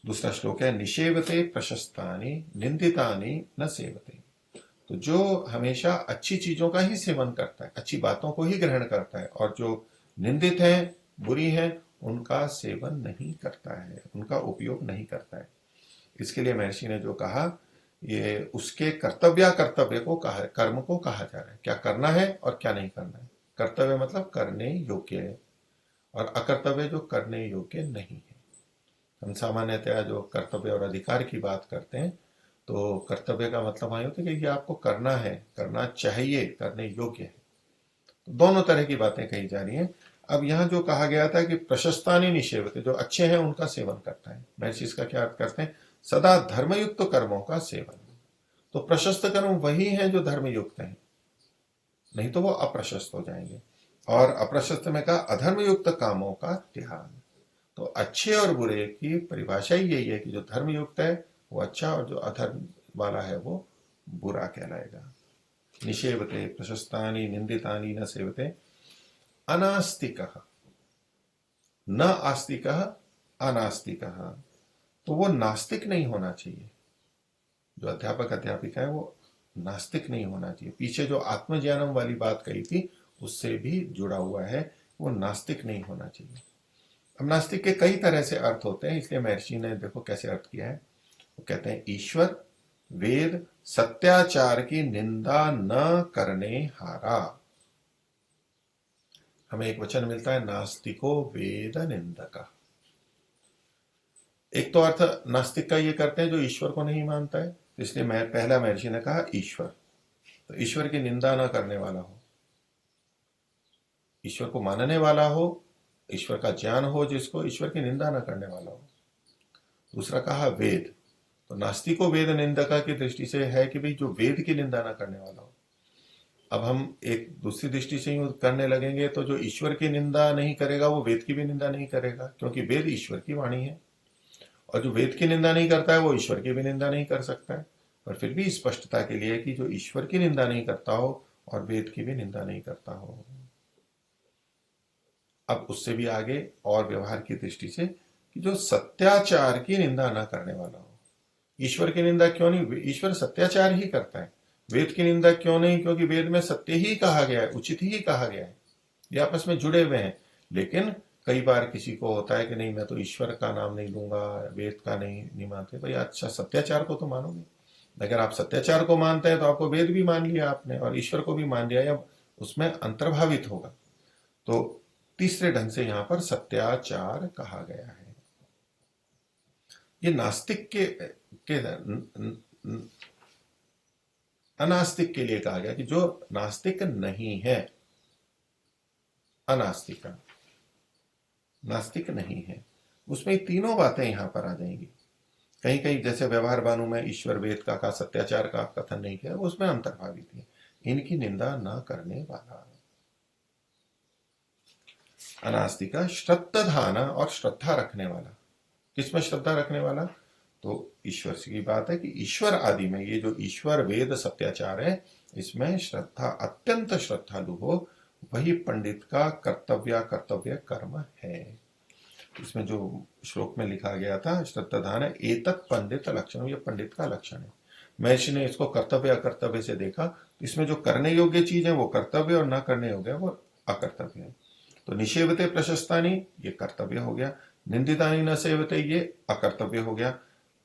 दूसरा श्लोक है निषेवते प्रशस्तानि निंदितानि न सेवते। तो जो हमेशा अच्छी चीजों का ही सेवन करता है, अच्छी बातों को ही ग्रहण करता है, और जो निंदित है, बुरी है, उनका सेवन नहीं करता है, उनका उपयोग नहीं करता है। इसके लिए महर्षि ने जो कहा, ये उसके कर्तव्य को कहा, कर्म को कहा जा रहा है, क्या करना है और क्या नहीं करना है। कर्तव्य मतलब करने योग्य है, और अकर्तव्य जो करने योग्य नहीं है। हम सामान्यतया जो कर्तव्य और अधिकार की बात करते हैं, तो कर्तव्य का मतलब वही होता है कि ये आपको करना है, करना चाहिए, करने योग्य है। तो दोनों तरह की बातें कही जा रही हैं। अब यहां जो कहा गया था कि प्रशस्तानि निषेवते, जो अच्छे हैं उनका सेवन करता है, महर्षि इसका क्या अर्थ करते हैं, सदा धर्मयुक्त कर्मों का सेवन। तो प्रशस्त कर्म वही हैं जो धर्मयुक्त हैं, नहीं तो वो अप्रशस्त हो जाएंगे। और अप्रशस्त में कहा अधर्म युक्त कामों का त्याग। तो अच्छे और बुरे की परिभाषा ही यही है कि जो धर्म युक्त है वो अच्छा और जो अधर्म वाला है वो बुरा कहलाएगा। निषेवते प्रशस्तानि निंदितानि न सेवते अनास्तिकः न आस्तिकः अनास्तिकः। तो वो नास्तिक नहीं होना चाहिए, जो अध्यापक अध्यापिका है वो नास्तिक नहीं होना चाहिए। पीछे जो आत्मज्ञानम वाली बात कही थी उससे भी जुड़ा हुआ है, वो नास्तिक नहीं होना चाहिए। अब नास्तिक के कई तरह से अर्थ होते हैं, इसलिए महर्षि ने देखो कैसे अर्थ किया है। वो कहते हैं ईश्वर, वेद, सत्याचार की निंदा न करने हारा। हमें एक वचन मिलता है नास्तिको वेद निंदका। एक तो अर्थ नास्तिक का ये करते हैं जो ईश्वर को नहीं मानता है, इसलिए मैं पहला महर्षि ने कहा ईश्वर, तो ईश्वर की निंदा ना करने वाला हो, ईश्वर को मानने वाला हो, ईश्वर का ज्ञान हो जिसको, ईश्वर की निंदा ना करने वाला हो। दूसरा कहा वेद, तो नास्तिको वेद निंदका की दृष्टि से है कि भाई जो वेद की निंदा ना करने वाला हो। अब हम एक दूसरी दृष्टि से यूं करने लगेंगे तो जो ईश्वर की निंदा नहीं करेगा वो वेद की भी निंदा नहीं करेगा, क्योंकि वेद ईश्वर की वाणी है। और जो वेद की निंदा नहीं करता है वो ईश्वर की भी निंदा नहीं कर सकता है। पर फिर भी स्पष्टता के लिए कि जो ईश्वर की निंदा नहीं करता हो और वेद की भी निंदा नहीं करता हो। अब उससे भी आगे और व्यवहार की दृष्टि से कि जो सत्याचार की निंदा ना करने वाला हो। ईश्वर की निंदा क्यों नहीं, ईश्वर सत्याचार ही करता है। वेद की निंदा क्यों नहीं, क्योंकि वेद में सत्य ही कहा गया है, उचित ही कहा गया है, ये आपस में जुड़े हुए हैं। लेकिन कई बार किसी को होता है कि नहीं मैं तो ईश्वर का नाम नहीं लूंगा, वेद का नहीं मानते। भाई अच्छा सत्याचार को तो मानोगे, अगर आप सत्याचार को मानते हैं तो आपको वेद भी मान लिया आपने और ईश्वर को भी मान लिया, या उसमें अंतर्भावित होगा। तो तीसरे ढंग से यहां पर सत्याचार कहा गया है। ये नास्तिक के अनास्तिक के लिए कहा गया कि जो नास्तिक नहीं है, अनास्तिक नास्तिक नहीं है, उसमें तीनों बातें यहां पर आ जाएंगी। कहीं कहीं जैसे व्यवहार बानु में ईश्वर वेद का सत्याचार का कथन नहीं किया, उसमें अंतर्भावित है इनकी निंदा न करने वाला। अनास्तिका श्रद्धाना और श्रद्धा रखने वाला। किसमें श्रद्धा रखने वाला, तो ईश्वर की बात है कि ईश्वर आदि में ये जो ईश्वर वेद सत्याचार है इसमें श्रद्धा, अत्यंत श्रद्धालु हो, वही पंडित का कर्तव्य कर्म है। इसमें जो श्लोक में लिखा गया था श्रद्धाधान एतत् पंडित लक्षण, ये पंडित का लक्षण है। महर्षि ने इसको कर्तव्य अकर्तव्य से देखा, इसमें जो करने योग्य चीज है वो कर्तव्य और न करने योग्य वो अकर्तव्य है। तो निषेवते प्रशस्तानी ये कर्तव्य हो गया, निंदितानी न सेवते ये अकर्तव्य हो गया,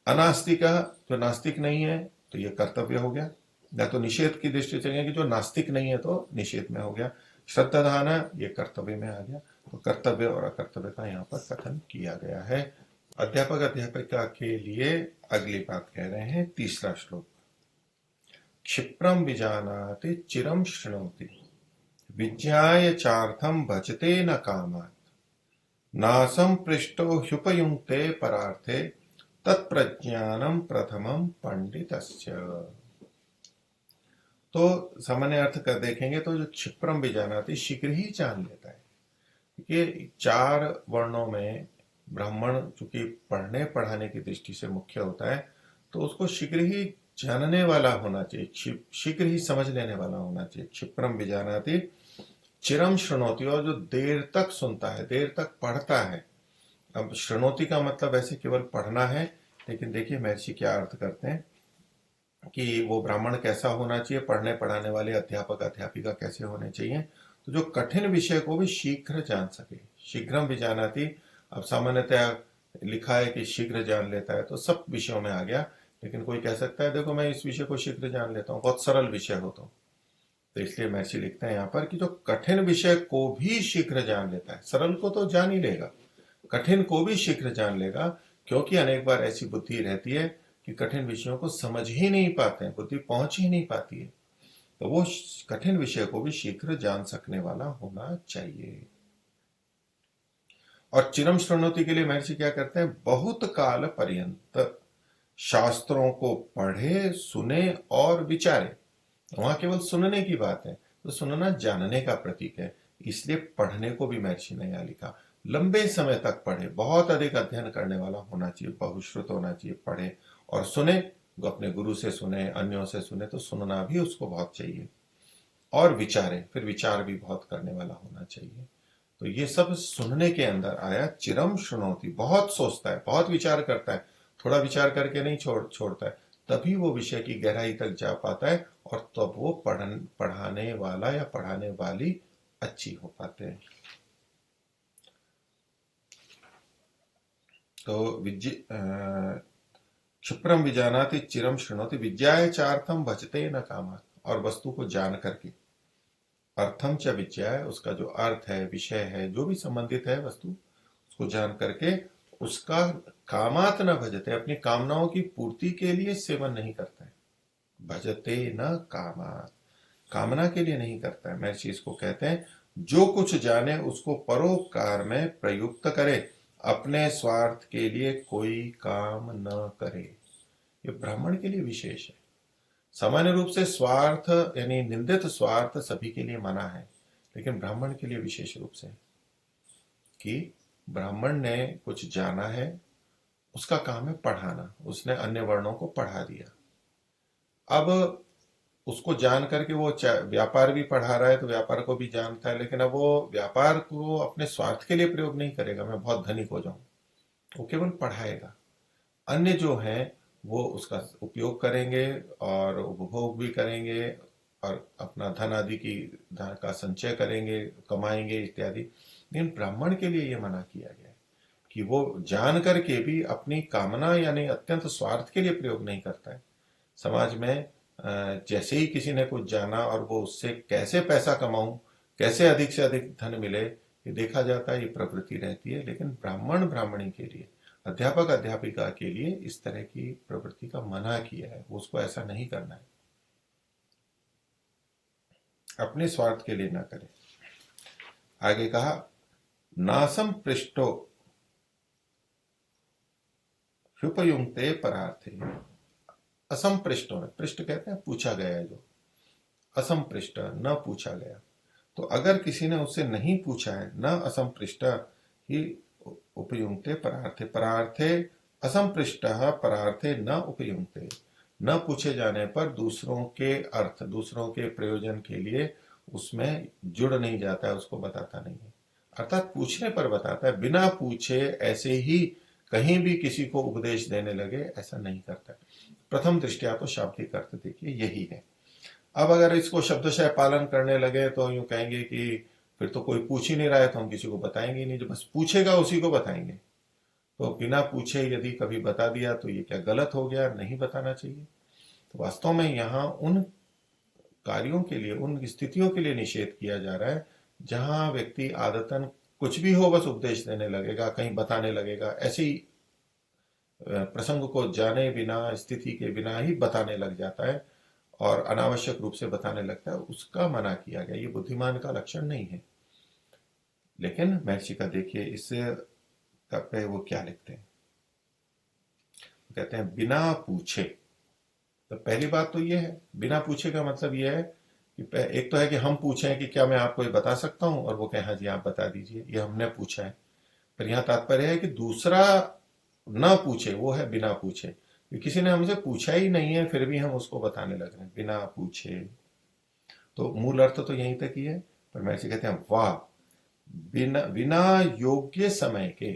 अनास्तिक जो नास्तिक नहीं है तो ये कर्तव्य हो गया, या तो निषेध की दृष्टि से कि जो नास्तिक नहीं है तो निषेध में हो गया, श्रद्धाधान ये कर्तव्य में आ गया। तो कर्तव्य और अकर्तव्य का यहाँ पर कथन किया गया है। अध्यापक अध्यापिका के लिए अगली बात कह रहे हैं, तीसरा श्लोक। क्षिप्रम विजानाति चिरम शृणोति विज्ञाय चार्थम भजते न कामात् नासम पृष्ठो ह्युपयुक्ते परार्थे तत्प्रज्ञानम प्रथमम पंडितस्य। तो सामान्य अर्थ कर देखेंगे तो जो क्षिप्रम विजानाति शीघ्र ही जान लेता है। ये चार वर्णों में ब्राह्मण चूंकि पढ़ने पढ़ाने की दृष्टि से मुख्य होता है, तो उसको शीघ्र ही जानने वाला होना चाहिए, शीघ्र ही समझ लेने वाला होना चाहिए। क्षिप्रम विजानाति चिरम शृणोति, और जो देर तक सुनता है, देर तक पढ़ता है। अब शृणोति का मतलब ऐसे केवल पढ़ना है, लेकिन देखिए महर्षि क्या अर्थ करते हैं कि वो ब्राह्मण कैसा होना चाहिए, पढ़ने पढ़ाने वाले अध्यापक अध्यापिका कैसे होने चाहिए। तो जो कठिन विषय को भी शीघ्र जान सके, शीघ्रम भी जानाती। अब सामान्यतः लिखा है कि शीघ्र जान लेता है, तो सब विषयों में आ गया, लेकिन कोई कह सकता है देखो मैं इस विषय को शीघ्र जान लेता हूँ, बहुत सरल विषय हो तो इसलिए महर्षि लिखते हैं यहाँ पर कि जो कठिन विषय को भी शीघ्र जान लेता है, सरल को तो जान ही लेगा, कठिन को भी शीघ्र जान लेगा। क्योंकि अनेक बार ऐसी बुद्धि रहती है कि कठिन विषयों को समझ ही नहीं पाते हैं, बुद्धि पहुंच ही नहीं पाती है, तो वो कठिन विषय को भी शीघ्र जान सकने वाला होना चाहिए। और चिरम श्रृणोति के लिए महर्षि क्या करते हैं, बहुत काल पर्यंत शास्त्रों को पढ़े सुने और विचारे। वहां केवल सुनने की बात है, तो सुनना जानने का प्रतीक है, इसलिए पढ़ने को भी महर्षि ने यहाँ लिखा। लंबे समय तक पढ़े, बहुत अधिक अध्ययन करने वाला होना चाहिए, बहुश्रुत होना चाहिए, पढ़े और सुने, अपने गुरु से सुने, अन्यों से सुने, तो सुनना भी उसको बहुत चाहिए, और विचारे, फिर विचार भी बहुत करने वाला होना चाहिए। तो ये सब सुनने के अंदर आया। चिरम शुनोति, बहुत सोचता है, बहुत विचार करता है, थोड़ा विचार करके नहीं छोड़ता है, तभी वो विषय की गहराई तक जा पाता है, और तब वो पढ़ाने वाला या पढ़ाने वाली अच्छी हो पाते हैं। तो क्षिप्रम विजानाति चिरम शृणोति विद्याय चार्थम भजते न कामात्, और वस्तु को जान करके, अर्थम च विद्या है, उसका जो अर्थ है, विषय है, जो भी संबंधित है वस्तु, उसको जान करके उसका कामात न भजते, अपनी कामनाओं की पूर्ति के लिए सेवन नहीं करता है। भजते न कामात, कामना के लिए नहीं करता है। महर्षि इसको कहते हैं जो कुछ जाने उसको परोपकार में प्रयुक्त करे, अपने स्वार्थ के लिए कोई काम न करे। ये ब्राह्मण के लिए विशेष है। सामान्य रूप से स्वार्थ यानी निंदित स्वार्थ सभी के लिए मना है, लेकिन ब्राह्मण के लिए विशेष रूप से, कि ब्राह्मण ने कुछ जाना है, उसका काम है पढ़ाना, उसने अन्य वर्णों को पढ़ा दिया। अब उसको जान करके वो व्यापार भी पढ़ा रहा है, तो व्यापार को भी जानता है, लेकिन अब वो व्यापार को अपने स्वार्थ के लिए प्रयोग नहीं करेगा, मैं बहुत धनिक हो जाऊं, वो केवल पढ़ाएगा। अन्य जो हैं वो उसका उपयोग करेंगे और उपभोग भी करेंगे, और अपना धन आदि की धन का संचय करेंगे, कमाएंगे इत्यादि। लेकिन ब्राह्मण के लिए यह मना किया गया है कि वो जान करके भी अपनी कामना यानी अत्यंत स्वार्थ के लिए प्रयोग नहीं करता है। समाज में जैसे ही किसी ने कुछ जाना और वो उससे कैसे पैसा कमाऊं, कैसे अधिक से अधिक धन मिले, ये देखा जाता है, ये प्रवृत्ति रहती है। लेकिन ब्राह्मण ब्राह्मणी के लिए, अध्यापक अध्यापिका के लिए इस तरह की प्रवृत्ति का मना किया है, उसको ऐसा नहीं करना है, अपने स्वार्थ के लिए ना करे। आगे कहा नासम पृष्ठो ह्युपयुक्ते परार्थे, असंपृष्टो में, पृष्ठ कहते हैं पूछा गया है, जो असंपृष्ट न पूछा गया, तो अगर किसी ने उससे नहीं पूछा है, न असंपृष्ट ही उपयुक्ते परार्थे, परार्थे असंपृष्ट परार्थे न उपयुक्ते, न पूछे जाने पर दूसरों के अर्थ, दूसरों के प्रयोजन के लिए उसमें जुड़ नहीं जाता है, उसको बताता नहीं है। अर्थात पूछने पर बताता है, बिना पूछे ऐसे ही कहीं भी किसी को उपदेश देने लगे ऐसा नहीं करता। प्रथम दृष्टिया तो शाब्दिक अर्थ देखिए यही है। अब अगर इसको शब्दशः पालन करने लगे तो यूं कहेंगे कि फिर तो कोई पूछ ही नहीं रहा है, तो हम किसी को बताएंगे ही नहीं, जो बस पूछेगा उसी को बताएंगे। तो बिना पूछे यदि कभी बता दिया तो ये क्या गलत हो गया, नहीं बताना चाहिए। तो वास्तव में यहाँ उन कार्यों के लिए, उन स्थितियों के लिए निषेध किया जा रहा है जहां व्यक्ति आदतन कुछ भी हो बस उपदेश देने लगेगा, कहीं बताने लगेगा, ऐसी प्रसंग को जाने बिना, स्थिति के बिना ही बताने लग जाता है और अनावश्यक रूप से बताने लगता है, उसका मना किया गया। ये बुद्धिमान का लक्षण नहीं है। लेकिन महर्षि का देखिए इससे पे वो क्या लिखते हैं, कहते हैं बिना पूछे। तो पहली बात तो ये है, बिना पूछे का मतलब ये है कि एक तो है कि हम पूछें कि क्या मैं आपको ये बता सकता हूं, और वो कहें हाँ जी आप बता दीजिए, ये हमने पूछा है। पर यहाँ तात्पर्य है कि दूसरा ना पूछे, वो है बिना पूछे। किसी ने हमसे पूछा ही नहीं है फिर भी हम उसको बताने लग रहे हैं बिना पूछे। तो मूल अर्थ तो यहीं तक ही है, पर महर्षि कहते हैं वाह, बिना बिना योग्य समय के,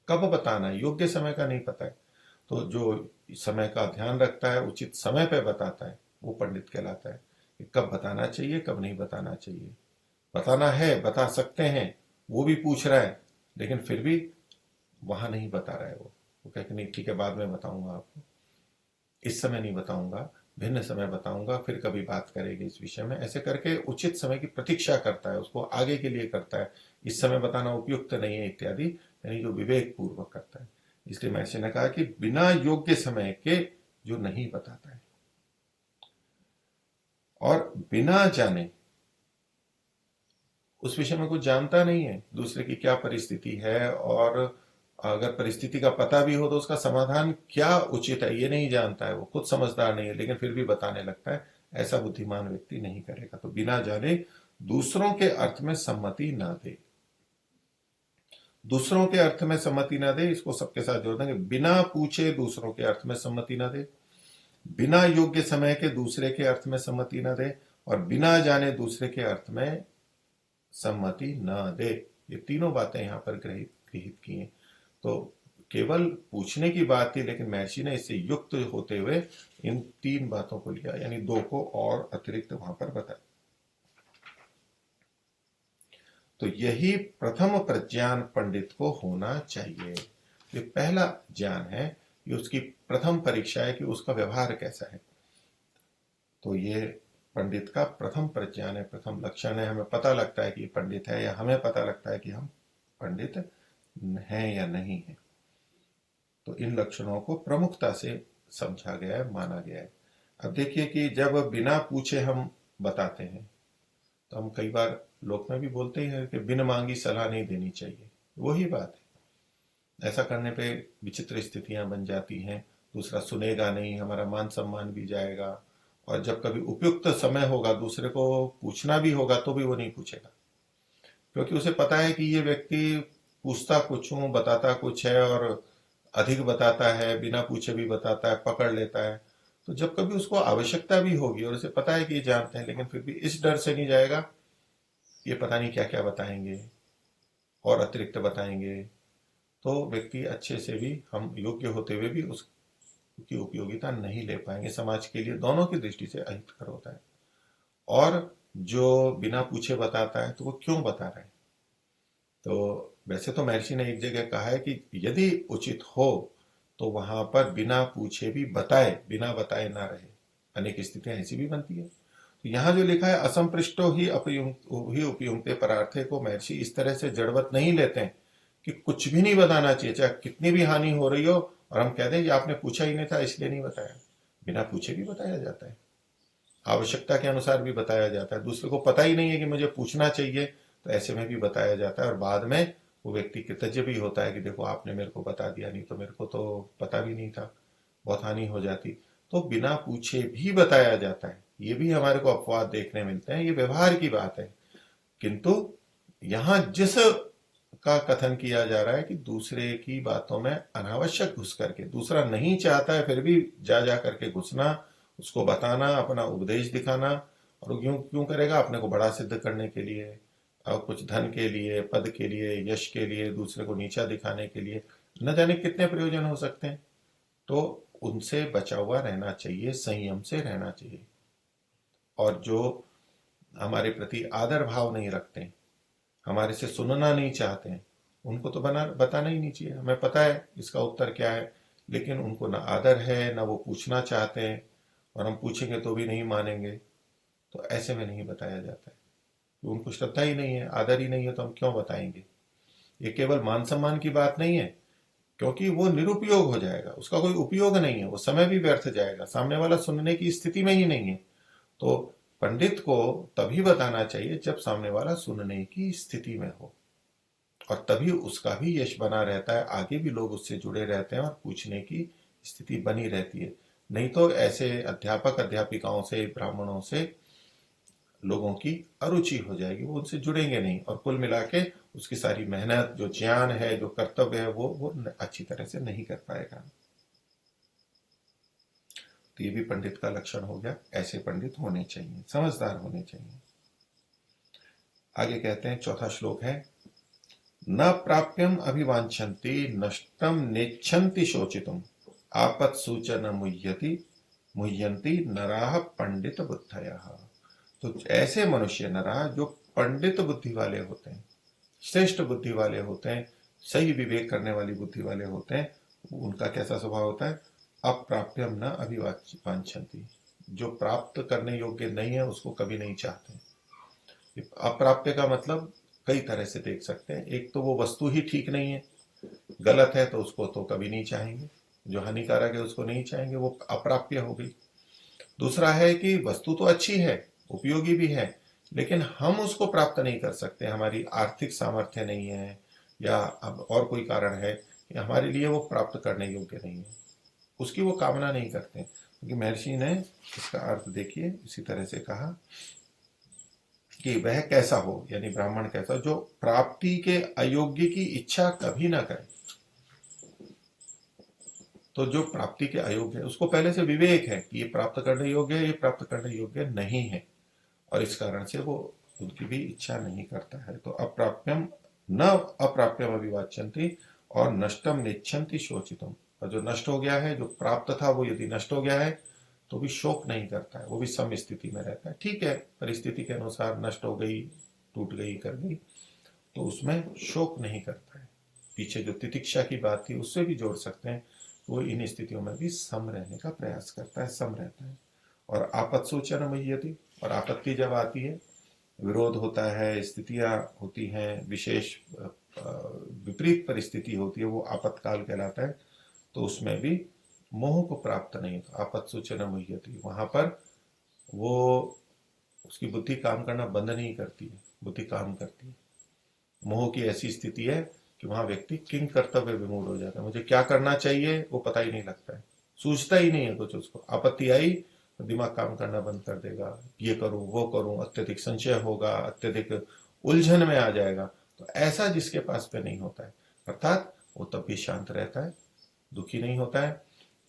कब बताना है, योग्य समय का नहीं पता है, तो जो समय का ध्यान रखता है, उचित समय पे बताता है, वो पंडित कहलाता है। कि कब बताना चाहिए, कब नहीं बताना चाहिए। बताना है, बता सकते हैं, वो भी पूछ रहा है, लेकिन फिर भी वहां नहीं बता रहा है। वो कहते नहीं ठीक है बाद में बताऊंगा आपको, इस समय नहीं बताऊंगा, भिन्न समय बताऊंगा, फिर कभी बात करेंगे इस विषय में, ऐसे करके उचित समय की प्रतीक्षा करता है, उसको आगे के लिए करता है, इस समय बताना उपयुक्त नहीं है इत्यादि, यानी जो विवेक पूर्वक करता है। इसलिए महर्षि ने कहा कि बिना योग्य समय के जो नहीं बताता है, और बिना जाने, उस विषय में कुछ जानता नहीं है, दूसरे की क्या परिस्थिति है, और अगर परिस्थिति का पता भी हो तो उसका समाधान क्या उचित है ये नहीं जानता है, वो खुद समझदार नहीं है, लेकिन फिर भी बताने लगता है, ऐसा बुद्धिमान व्यक्ति नहीं करेगा। तो बिना जाने दूसरों के अर्थ में सम्मति ना दे। दूसरों के अर्थ में सम्मति ना दे, इसको सबके साथ जोड़ देंगे। बिना पूछे दूसरों के अर्थ में सम्मति ना दे, बिना योग्य समय के दूसरे के अर्थ में सम्मति ना दे, और बिना जाने दूसरे के अर्थ में सम्मति ना दे। ये तीनों बातें यहां पर गृहित की हैं। तो केवल पूछने की बात थी, लेकिन महर्षि ने इससे युक्त होते हुए इन तीन बातों को लिया, यानी दो को और अतिरिक्त वहां पर बताया। तो यही प्रथम प्रज्ञान पंडित को होना चाहिए। ये पहला ज्ञान है, ये उसकी प्रथम परीक्षा है कि उसका व्यवहार कैसा है। तो ये पंडित का प्रथम प्रज्ञान है, प्रथम लक्षण है। हमें पता लगता है कि पंडित है, या हमें पता लगता है कि हम पंडित हैं या नहीं है। तो इन लक्षणों को प्रमुखता से समझा गया है, माना गया है। अब देखिए कि जब बिना पूछे हम बताते हैं, तो हम कई बार लोक में भी बोलते हैं कि बिन मांगी सलाह नहीं देनी चाहिए। वही बात है, ऐसा करने पे विचित्र स्थितियां बन जाती हैं। दूसरा सुनेगा नहीं, हमारा मान सम्मान भी जाएगा, और जब कभी उपयुक्त समय होगा, दूसरे को पूछना भी होगा, तो भी वो नहीं पूछेगा, क्योंकि उसे पता है कि ये व्यक्ति पूछता कुछ हूं, बताता कुछ है, और अधिक बताता है, बिना पूछे भी बताता है, पकड़ लेता है। तो जब कभी उसको आवश्यकता भी होगी, और उसे पता है कि ये जानते हैं, लेकिन फिर भी इस डर से नहीं जाएगा, ये पता नहीं क्या क्या बताएंगे और अतिरिक्त बताएंगे, तो व्यक्ति अच्छे से भी, हम योग्य होते हुए भी उसकी उपयोगिता नहीं ले पाएंगे। समाज के लिए दोनों की दृष्टि से अहितकर होता है। और जो बिना पूछे बताता है, तो वो क्यों बता रहा है? तो वैसे तो महर्षि ने एक जगह कहा है कि यदि उचित हो तो वहां पर बिना पूछे भी बताए, बिना बताए ना रहे। अनेक स्थितियां ऐसी भी बनती है। तो यहाँ जो लिखा है असंपृष्टो ही उपयुक्ते परार्थे को महर्षि इस तरह से जड़वत नहीं लेते हैं कि कुछ भी नहीं बताना चाहिए, चाहे कितनी भी हानि हो रही हो, और हम कह दें कि आपने पूछा ही नहीं था इसलिए नहीं बताया। बिना पूछे भी बताया जाता है, आवश्यकता के अनुसार भी बताया जाता है। दूसरे को पता ही नहीं है कि मुझे पूछना चाहिए, तो ऐसे में भी बताया जाता है, और बाद में वो व्यक्ति कृतज्ञ भी होता है कि देखो आपने मेरे को बता दिया, नहीं तो मेरे को तो पता भी नहीं था, बहुत हानि हो जाती। तो बिना पूछे भी बताया जाता है। ये भी हमारे को अपवाद देखने मिलते हैं, ये व्यवहार की बात है। किंतु यहां जिस का कथन किया जा रहा है कि दूसरे की बातों में अनावश्यक घुस करके, दूसरा नहीं चाहता है फिर भी जा जा करके घुसना, उसको बताना, अपना उपदेश दिखाना, और क्यों क्यों करेगा? अपने को बड़ा सिद्ध करने के लिए, और कुछ धन के लिए, पद के लिए, यश के लिए, दूसरे को नीचा दिखाने के लिए, न जाने कितने प्रयोजन हो सकते हैं। तो उनसे बचा हुआ रहना चाहिए, संयम से रहना चाहिए। और जो हमारे प्रति आदर भाव नहीं रखते, हमारे से सुनना नहीं चाहते हैं, उनको तो बताना ही नहीं चाहिए। हमें पता है इसका उत्तर क्या है, लेकिन उनको ना आदर है, ना वो पूछना चाहते हैं, और हम पूछेंगे तो भी नहीं मानेंगे। तो ऐसे में नहीं बताया जाता है, तो उनको श्रद्धा ही नहीं है, आदर ही नहीं है, तो हम क्यों बताएंगे? ये केवल मान सम्मान की बात नहीं है, क्योंकि वो निरुपयोग हो जाएगा, उसका कोई उपयोग नहीं है, वो समय भी व्यर्थ जाएगा, सामने वाला सुनने की स्थिति में ही नहीं है। तो पंडित को तभी बताना चाहिए जब सामने वाला सुनने की स्थिति में हो, और तभी उसका भी यश बना रहता है, आगे भी लोग उससे जुड़े रहते हैं, और पूछने की स्थिति बनी रहती है। नहीं तो ऐसे अध्यापक अध्यापिकाओं से, ब्राह्मणों से लोगों की अरुचि हो जाएगी, वो उनसे जुड़ेंगे नहीं, और कुल मिला के उसकी सारी मेहनत, जो ज्ञान है, जो कर्तव्य है, वो अच्छी तरह से नहीं कर पाएगा। तो ये भी पंडित का लक्षण हो गया, ऐसे पंडित होने चाहिए, समझदार होने चाहिए। आगे कहते हैं, चौथा श्लोक है, न प्राप्यम अभिवांछन्ति नष्टम नेच्छन्ति शोचितुम आपत सूचन मुह्यन्ति नराह पंडित बुद्धयः। तो ऐसे मनुष्य नराह जो पंडित बुद्धि वाले होते हैं, श्रेष्ठ बुद्धि वाले होते हैं, सही विवेक करने वाली बुद्धि वाले होते हैं, उनका कैसा स्वभाव होता है? अप्राप्यम न अभिवांछन्ति, जो प्राप्त करने योग्य नहीं है उसको कभी नहीं चाहते। अप्राप्य का मतलब कई तरह से देख सकते हैं। एक तो वो वस्तु ही ठीक नहीं है, गलत है, तो उसको तो कभी नहीं चाहेंगे, जो हानिकारक है उसको नहीं चाहेंगे, वो अप्राप्य हो गई। दूसरा है कि वस्तु तो अच्छी है, उपयोगी भी है, लेकिन हम उसको प्राप्त नहीं कर सकते, हमारी आर्थिक सामर्थ्य नहीं है, या अब और कोई कारण है कि हमारे लिए वो प्राप्त करने योग्य नहीं है, उसकी वो कामना नहीं करते। क्योंकि महर्षि ने इसका अर्थ देखिए इसी तरह से कहा, कि वह कैसा हो, यानी ब्राह्मण कैसा, जो प्राप्ति के अयोग्य की इच्छा कभी ना करे। तो जो प्राप्ति के अयोग्य है उसको पहले से विवेक है कि ये प्राप्त करने योग्य है, ये प्राप्त करने योग्य नहीं है, और इस कारण से वो उनकी भी इच्छा नहीं करता है। तो अप्राप्यम न अप्राप्यम अभिवाच्यंती और नष्टम निच्छन्ति शोचितम। और जो नष्ट हो गया है, जो प्राप्त था वो यदि नष्ट हो गया है तो भी शोक नहीं करता है, वो भी सम स्थिति में रहता है। ठीक है, परिस्थिति के अनुसार नष्ट हो गई, टूट गई, कर गई, तो उसमें शोक नहीं करता है। पीछे जो तितिक्षा की बात थी उससे भी जोड़ सकते हैं, वो इन स्थितियों में भी सम रहने का प्रयास करता है, सम रहता है। और आपत्सु च न मुह्यति, और आपत्ति जब आती है, विरोध होता है, स्थितियां होती हैं, विशेष विपरीत परिस्थिति होती है, वो आपत्काल कहलाता है। तो उसमें भी मोह को प्राप्त नहीं, तो आपत्सु च न मुह्यति, वहां पर वो उसकी बुद्धि काम करना बंद नहीं करती है, बुद्धि काम करती है। मोह की ऐसी स्थिति है कि वहां व्यक्ति किंग कर्तव्य विमूढ़ हो जाता है, मुझे क्या करना चाहिए वो पता ही नहीं लगता है, सूझता ही नहीं है कुछ। उसको आपत्ति आई तो दिमाग काम करना बंद कर देगा, ये करूं वो करूं, अत्यधिक संशय होगा, अत्यधिक उलझन में आ जाएगा। तो ऐसा जिसके पास पे नहीं होता है, अर्थात वो तब भी शांत रहता है, दुखी नहीं होता है,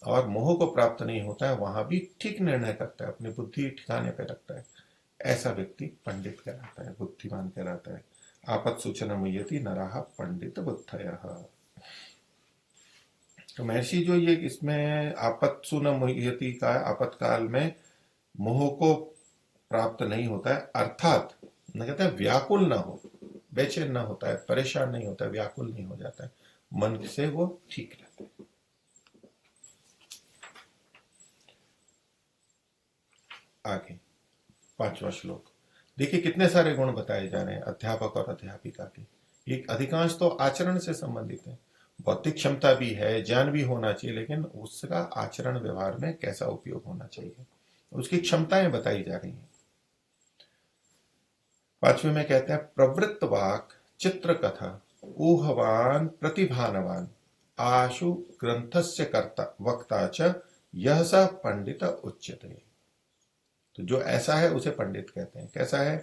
और मोह को प्राप्त नहीं होता है, वहां भी ठीक निर्णय करता है, अपनी बुद्धि ठिकाने पे रखता है। ऐसा व्यक्ति पंडित कहलाता है, बुद्धिमान कहलाता है। आपत्सूचन मुह्यति नराः पंडित बुद्धयः। तो महर्षि जो ये इसमें आपत्सु न मुह्यति का, आपत्काल में मोह को प्राप्त नहीं होता है, अर्थात न कहते हैं व्याकुल ना हो, बेचैन ना होता है, परेशान नहीं होता है, व्याकुल नहीं हो जाता है, मन से वो ठीक रहता है। आगे 5वां श्लोक देखिए, कितने सारे गुण बताए जा रहे हैं अध्यापक और अध्यापिका के। ये अधिकांश तो आचरण से संबंधित है। बौद्धिक क्षमता भी है, ज्ञान भी होना चाहिए, लेकिन उसका आचरण व्यवहार में कैसा उपयोग होना चाहिए, उसकी क्षमताएं बताई जा रही हैं। 5वें में कहते हैं प्रवृत्त वाक चित्र कथा ऊहवान प्रतिभानवान आशु ग्रंथस्य कर्ता वक्ता च यह स पंडित उच्यते। तो जो ऐसा है उसे पंडित कहते हैं। कैसा है?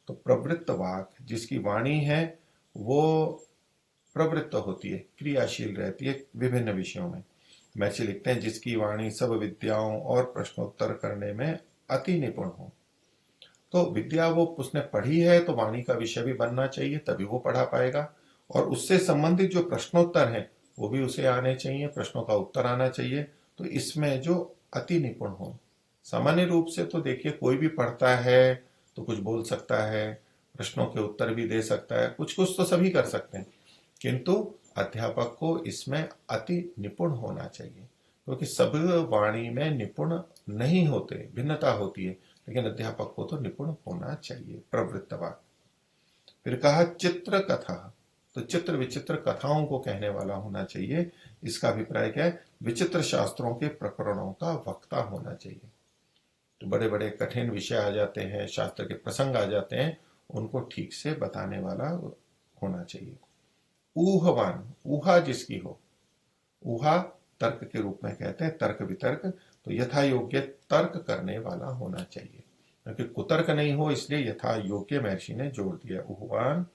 तो प्रवृत्त वाक, जिसकी वाणी है वो प्रवृत्त होती है, क्रियाशील रहती है विभिन्न विषयों में। महर्षि लिखते हैं जिसकी वाणी सब विद्याओं और प्रश्नोत्तर करने में अति निपुण हो। तो विद्या वो उसने पढ़ी है तो वाणी का विषय भी बनना चाहिए, तभी वो पढ़ा पाएगा। और उससे संबंधित जो प्रश्नोत्तर है वो भी उसे आने चाहिए, प्रश्नों का उत्तर आना चाहिए। तो इसमें जो अति निपुण हो। सामान्य रूप से तो देखिए, कोई भी पढ़ता है तो कुछ बोल सकता है, प्रश्नों के उत्तर भी दे सकता है, कुछ कुछ तो सभी कर सकते हैं, किंतु अध्यापक को इसमें अति निपुण होना चाहिए, क्योंकि सब वाणी में निपुण नहीं होते, भिन्नता होती है, लेकिन अध्यापक को तो निपुण होना चाहिए, प्रवृत्तवाद। फिर कहा चित्र कथा, तो चित्र विचित्र कथाओं को कहने वाला होना चाहिए। इसका अभिप्राय क्या है? विचित्र शास्त्रों के प्रकरणों का वक्ता होना चाहिए। तो बड़े बड़े कठिन विषय आ जाते हैं, शास्त्र के प्रसंग आ जाते हैं, उनको ठीक से बताने वाला होना चाहिए। ऊहवान, ऊहा जिसकी हो, ऊहा तर्क के रूप में कहते हैं, तर्क वितर्क, तो यथा योग्य तर्क करने वाला होना चाहिए, क्योंकि कुतर्क नहीं हो, इसलिए यथा योग्य महर्षि ने जोड़ दिया। ऊहवान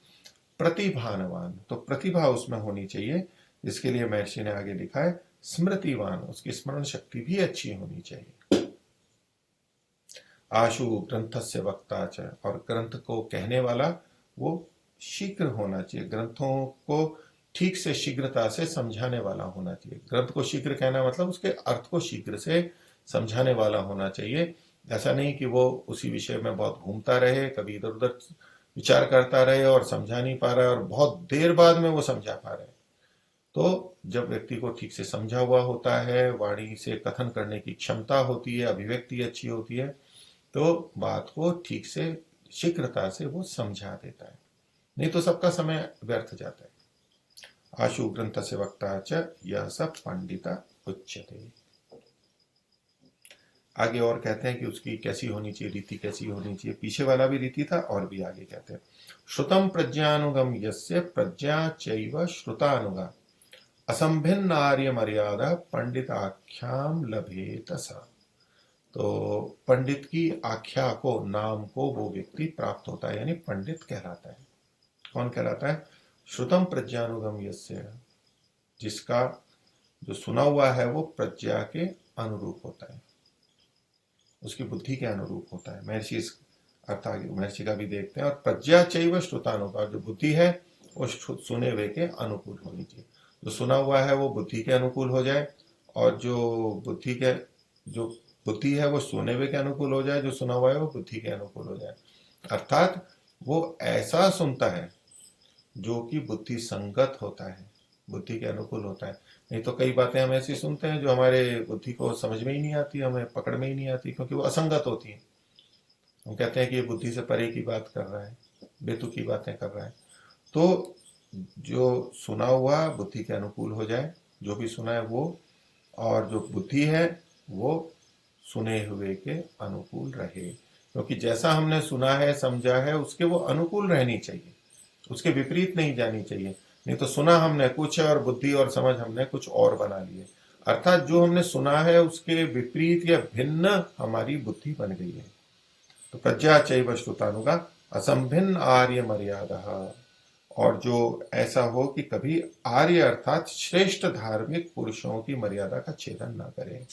प्रतिभानवान, तो प्रतिभा उसमें होनी चाहिए, जिसके लिए महर्षि ने आगे लिखा है स्मृतिवान, उसकी स्मरण शक्ति भी अच्छी होनी चाहिए। आशु ग्रंथस्य वक्ता च, और ग्रंथ को कहने वाला वो शीघ्र होना चाहिए, ग्रंथों को ठीक से शीघ्रता से समझाने वाला होना चाहिए। ग्रंथ को शीघ्र कहना मतलब उसके अर्थ को शीघ्र से समझाने वाला होना चाहिए। ऐसा नहीं कि वो उसी विषय में बहुत घूमता रहे, कभी इधर उधर विचार करता रहे और समझा नहीं पा रहा है, और बहुत देर बाद में वो समझा पा रहे हैं। तो जब व्यक्ति को ठीक से समझा हुआ होता है, वाणी से कथन करने की क्षमता होती है, अभिव्यक्ति अच्छी होती है, तो बात को ठीक से शीघ्रता से वो समझा देता है, नहीं तो सबका समय व्यर्थ जाता है। आशु ग्रंथ से वक्ता च यह सब पंडिता उच्यते। आगे और कहते हैं कि उसकी कैसी होनी चाहिए, रीति कैसी होनी चाहिए। पीछे वाला भी रीति था, और भी आगे कहते हैं श्रुतम प्रज्ञानुगम यस्य प्रज्ञा चैव श्रुतानुगा असंभिन्न आर्य मर्यादा पंडिताख्याम लभेत सा। तो पंडित की आख्या को, नाम को वो व्यक्ति प्राप्त होता है, यानी पंडित कहलाता है। कौन कहलाता है? श्रुतम प्रज्ञानुगम यस्य, जिसका जो सुना हुआ है वो प्रज्ञा के अनुरूप होता है, उसकी बुद्धि के अनुरूप होता है। महर्षि इस अर्थ आगे महर्षि का भी देखते हैं। और प्रज्ञा चैव श्रुतानुगा, जो बुद्धि है वो सुने हुए के अनुकूल होनी चाहिए। जो सुना हुआ है वो बुद्धि के अनुकूल हो जाए, और जो बुद्धि है वो सुने हुए के अनुकूल हो जाए, जो सुना हुआ है वो बुद्धि के अनुकूल हो जाए। अर्थात वो ऐसा सुनता है जो कि बुद्धि संगत होता है, बुद्धि के अनुकूल होता है। नहीं तो कई बातें हम ऐसी सुनते हैं जो हमारे बुद्धि को समझ में ही नहीं आती, हमें पकड़ में ही नहीं आती, क्योंकि वो असंगत होती है। हम कहते हैं कि ये बुद्धि से परे की बात कर रहा है, बेतुकी बातें कर रहा है। तो जो सुना हुआ बुद्धि के अनुकूल हो जाए, जो भी सुना है वो, और जो बुद्धि है वो सुने हुए के अनुकूल रहे। क्योंकि जैसा हमने सुना है, समझा है, उसके वो अनुकूल रहनी चाहिए, उसके विपरीत नहीं जानी चाहिए। नहीं तो सुना हमने कुछ और बुद्धि और समझ हमने कुछ और बना लिए। अर्थात जो हमने सुना है उसके विपरीत या भिन्न हमारी बुद्धि बन गई है। तो प्रज्ञा चैव श्रुतानुगा असंभिन्न आर्य मर्यादा। और जो ऐसा हो कि कभी आर्य अर्थात श्रेष्ठ धार्मिक पुरुषों की मर्यादा का छेदन ना करे।